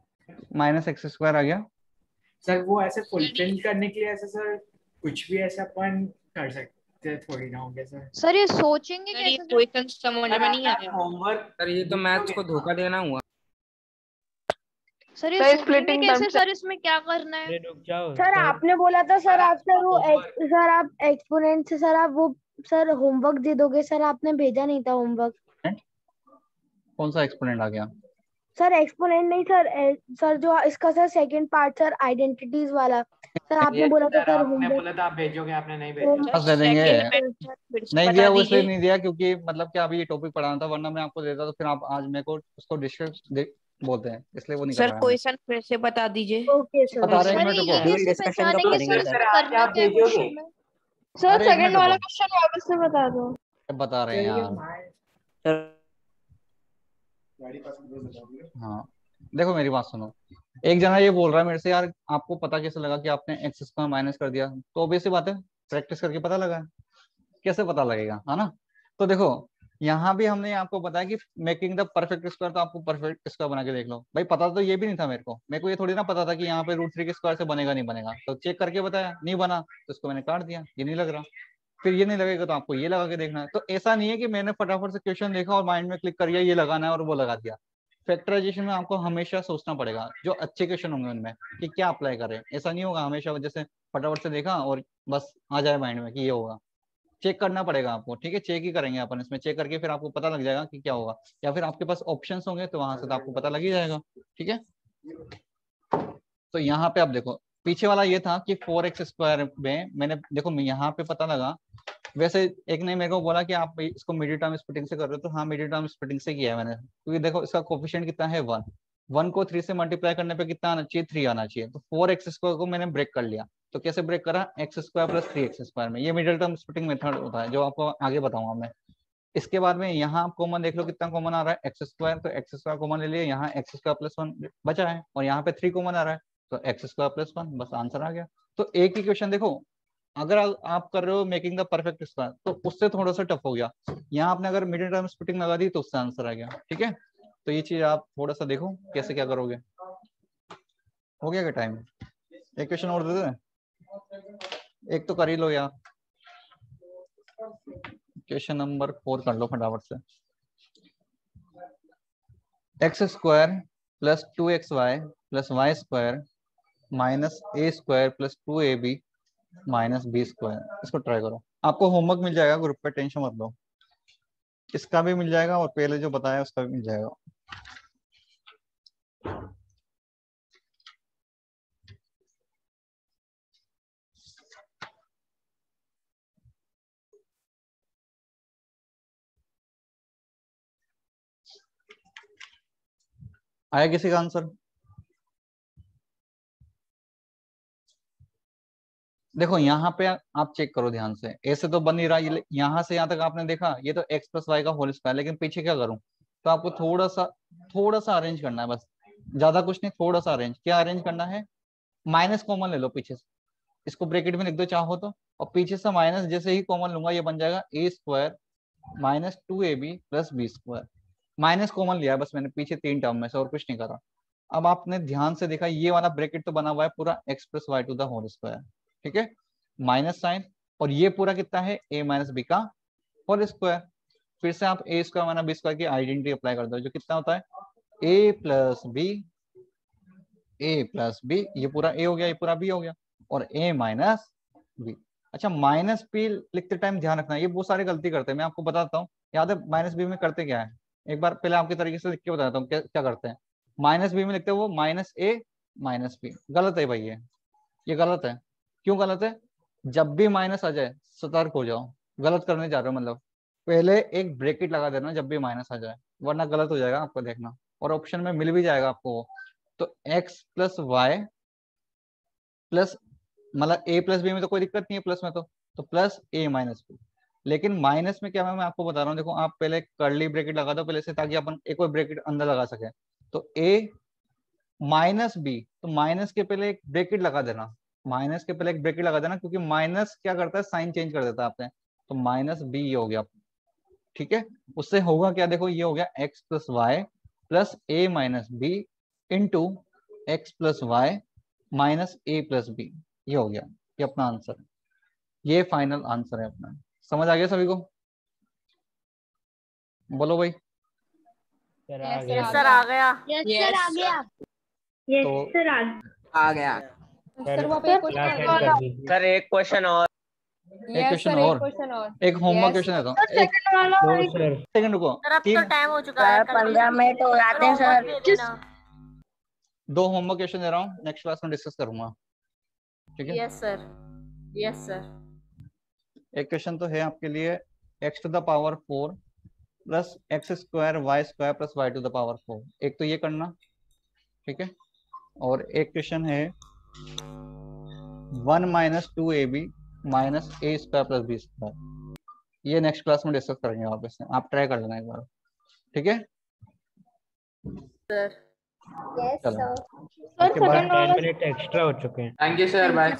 माइनस एक्स स्क्वायर आ गया सर वो ऐसे फुलफिल करने के लिए ऐसे सर कुछ भी ऐसे अपन कर सकते थोड़ी ना होंगे सर। सर ये सोचेंगे कैसे? क्वेश्चन समझ में नहीं आया। होमवर्क सर ये तो मैथ्स को धोखा देना हुआ। सर ये सर, सोचेंगे splitting कैसे? terms- सर इसमें क्या करना है? सर आपने बोला था सर आप सर वो सर आप एक्सपोनेंट से सर आप वो सर होमवर्क दे दोगे, सर आपने भेजा नहीं था होमवर्क। कौन सा एक्सपोनेंट आ गया? सर एक्सपोनेंट नहीं सर, सर जो इसका sir second part sir identities वाला, सर आपने बोला था सर आपने होमवर्क बोला था आप भेजोगे, आपने नहीं भेजा। बस दे देंगे। नहीं दिया वो इसलिए नहीं दिया क्योंकि मतलब कि अभी ये टॉपिक पढ़ाना था, वरना मैं आपको देता तो फिर आप आज मेरे को उसको डिस्कस बोलते हैं, इसलिए वो नहीं कर सर रहा है। क्वेश्चन फिर से बता दीजिए। Okay sir. बता रहे हैं, सर मैं ये देखो कैसे पहचानेंगे सर इसमें करना क्या है क्वेश्चन में? सर अरे, एक सेकंड मिनट वाला रुको। क्वेश्चन वापस से बता दो। बता रहे हैं यार। हाँ देखो मेरी बात सुनो, एक जना ये बोल रहा है मेरे से, यार आपको पता कैसे लगा कि आपने एक्स स्क्वायर माइनस कर दिया? तो ऑब्वियस सी बात है, प्रैक्टिस करके पता लगा है। कैसे पता लगेगा, है ना। तो देखो यहाँ भी हमने आपको बताया कि मेकिंग द परफेक्ट स्क्वायर, तो आपको परफेक्ट स्क्वायर बना के देख लो। भाई पता तो ये भी नहीं था मेरे को ये थोड़ी ना पता था कि यहाँ पे √3 के स्क्वायर से बनेगा नहीं बनेगा, तो चेक करके बताया नहीं बना तो इसको मैंने काट दिया, ये नहीं लग रहा। फिर ये नहीं लगेगा तो आपको ये लगा के देखना है। तो ऐसा नहीं है कि मैंने फटाफट से क्वेश्चन देखा और माइंड में क्लिक कर दिया ये लगाना है और वो लगा दिया। फैक्टराइजेशन में आपको हमेशा सोचना पड़ेगा, जो अच्छे क्वेश्चन होंगे उनमें कि क्या अप्लाई करें। ऐसा नहीं होगा हमेशा जैसे फटाफट से देखा और बस आ जाए माइंड में कि ये होगा। चेक करना पड़ेगा आपको, ठीक है, चेक ही करेंगे अपन इसमें। चेक करके फिर आपको पता लग जाएगा कि क्या होगा, या फिर आपके पास ऑप्शंस होंगे तो वहां से तो आपको पता लग ही जाएगा। ठीक है, तो यहाँ पे आप देखो पीछे वाला ये था कि 4x स्क्वायर में मैंने देखो यहाँ पे पता लगा। वैसे एक ने मेरे को बोला कि आप इसको मिडिल टर्म स्प्लिटिंग से कर रहे हो, तो हाँ मिडिल टर्म स्प्लिटिंग से किया है मैंने, क्योंकि देखो इसका कोफिशिएंट कितना है 1, 1 को 3 से मल्टीप्लाई करने पे कितना आना चाहिए, 3 आना चाहिए। तो 4x स्क्वायर को मैंने ब्रेक कर लिया। तो कैसे ब्रेक करा, x square plus 3x square में। ये मिडिल टर्म स्प्लिटिंग मेथड होता है जो आपको आगे बताऊंगा मैं। इसके बाद में यहाँ आप कॉमन देख लो कितना कॉमन आ रहा है, एक्स स्क्वायर, तो एक्स स्क्वायर कॉमन ले लिए, यहाँ एक्स स्क्वायर प्लस 1 बचा है और यहाँ पे 3 कॉमन आ रहा है, तो एक्स स्क्वायर प्लस 1, बस आंसर आ गया। तो एक ही क्वेश्चन देखो अगर आप कर रहे हो मेकिंग द परफेक्ट स्क्वायर तो उससे थोड़ा सा टफ हो गया। यहाँ आपने अगर मिडिल टर्म स्प्लिटिंग लगा दी तो उससे आंसर आ गया। ठीक है, तो ये चीज आप थोड़ा सा देखो कैसे क्या करोगे। हो गया क्या टाइम? एक क्वेश्चन और दे दे, एक तो कर ही लो यार। क्वेश्चन नंबर 4 कर लो फटाफट से। X square plus 2xy plus Y square minus A square plus 2ab minus B square. इसको ट्राई करो, आपको होमवर्क मिल जाएगा ग्रुप पे, टेंशन मत लो। इसका भी मिल जाएगा और पहले जो बताया उसका भी मिल जाएगा। आया किसी का आंसर? देखो यहाँ पे आप चेक करो ध्यान से, ऐसे तो बन नहीं रहा, ये यहाँ से यहाँ तक आपने देखा ये तो x प्लस वाई का होल स्क्वायर, लेकिन पीछे क्या करूं? तो आपको थोड़ा सा अरेंज करना है, बस ज्यादा कुछ नहीं, थोड़ा सा अरेंज। क्या अरेंज करना है? माइनस कॉमन ले लो पीछे से, इसको ब्रैकेट में लिख दो चाहो तो, और पीछे से माइनस जैसे ही कॉमन लूंगा ये बन जाएगा A square minus 2ab plus B square. Minus common लिया बस मैंने पीछे 3 टर्म में से, और कुछ नहीं करा। अब आपने ध्यान से देखा ये वाला ब्रैकेट तो बना हुआ है पूरा x plus Y to the whole square, ठीक है, माइनस साइन, और ये पूरा कितना है a माइनस बी का होल स्क्वायर। फिर से आप a square minus B square की आइडेंटिटी अप्लाई कर दो, जो कितना होता है a प्लस बी, ये पूरा a हो गया, ये पूरा b हो गया, और a माइनस बी। अच्छा, माइनस p लिखते टाइम ध्यान रखना, ये बहुत सारी गलती करते हैं, मैं आपको बताता हूँ। याद है माइनस b में करते क्या है? एक बार पहले आपके तरीके से लिख के बताता हूँ क्या करते हैं। माइनस बी में लिखते हैं वो माइनस a माइनस बी। गलत है भाई, ये गलत है। क्यों गलत है? जब भी माइनस आ जाए सतर्क हो जाओ, गलत करने जा रहे हो, मतलब पहले एक ब्रैकेट लगा देना जब भी माइनस आ जाए, वरना गलत हो जाएगा आपको, देखना। और ऑप्शन में मिल भी जाएगा आपको। तो x प्लस वाई प्लस, मतलब a प्लस बी में तो कोई दिक्कत नहीं है प्लस में, तो प्लस a माइनस बी। लेकिन माइनस में क्या है मैं आपको बता रहा हूँ, देखो आप पहले कर्ली ब्रैकेट लगा दो पहले से, ताकि अपन एक और ब्रैकेट अंदर लगा सके। तो a माइनस बी, तो माइनस के पहले एक ब्रैकेट लगा देना, माइनस के पहले एक ब्रैकेट लगा देना, क्योंकि माइनस क्या करता है, साइन चेंज कर देता है आपने। तो माइनस बी ये हो गया, ठीक है। उससे होगा क्या, देखो ये हो गया x plus Y plus a minus B into x plus Y minus a plus B, ये हो गया। ये अपना आंसर है, ये फाइनल आंसर है अपना। समझ आ गया सभी को? बोलो भाई। यस सर आ गया। यस सर आ गया। यस सर आ गया। सर एक क्वेश्चन और, एक क्वेश्चन और, एक होमवर्क क्वेश्चन देता हूँ। एक सेकंड रुको, सर अब तो टाइम हो चुका है, 15 मिनट हो जाते हैं सर। 2 होमवर्क क्वेश्चन दे रहा हूँ, नेक्स्ट क्लास में डिस्कस करूंगा, ठीक है? Yes sir, yes sir. एक क्वेश्चन तो है आपके लिए, x to the power 4 plus X square Y square plus Y to the power 4। एक तो ये करना, ठीक है। और एक क्वेश्चन है 1 minus 2ab minus a square plus B square. ये नेक्स्ट क्लास में डिस्कस करेंगे वापस से, आप ट्राई कर लेना एक बार, ठीक है सर? यस चलो, sir. Okay bye. 10 minute extra हो चुके हैं। Thank you sir, bye.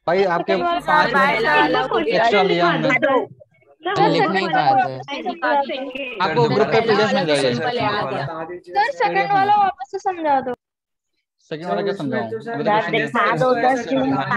भाई आपके 5 मिनट एक्स्ट्रा लिया हमने, लिख नहीं पाए थे। आपको ग्रुप पे पीडीएफ मिल जाएगी। सर सेकंड वाला वापस से समझा दो। सेकंड वाला क्या समझाऊं? दिखा दो 10 मिनट।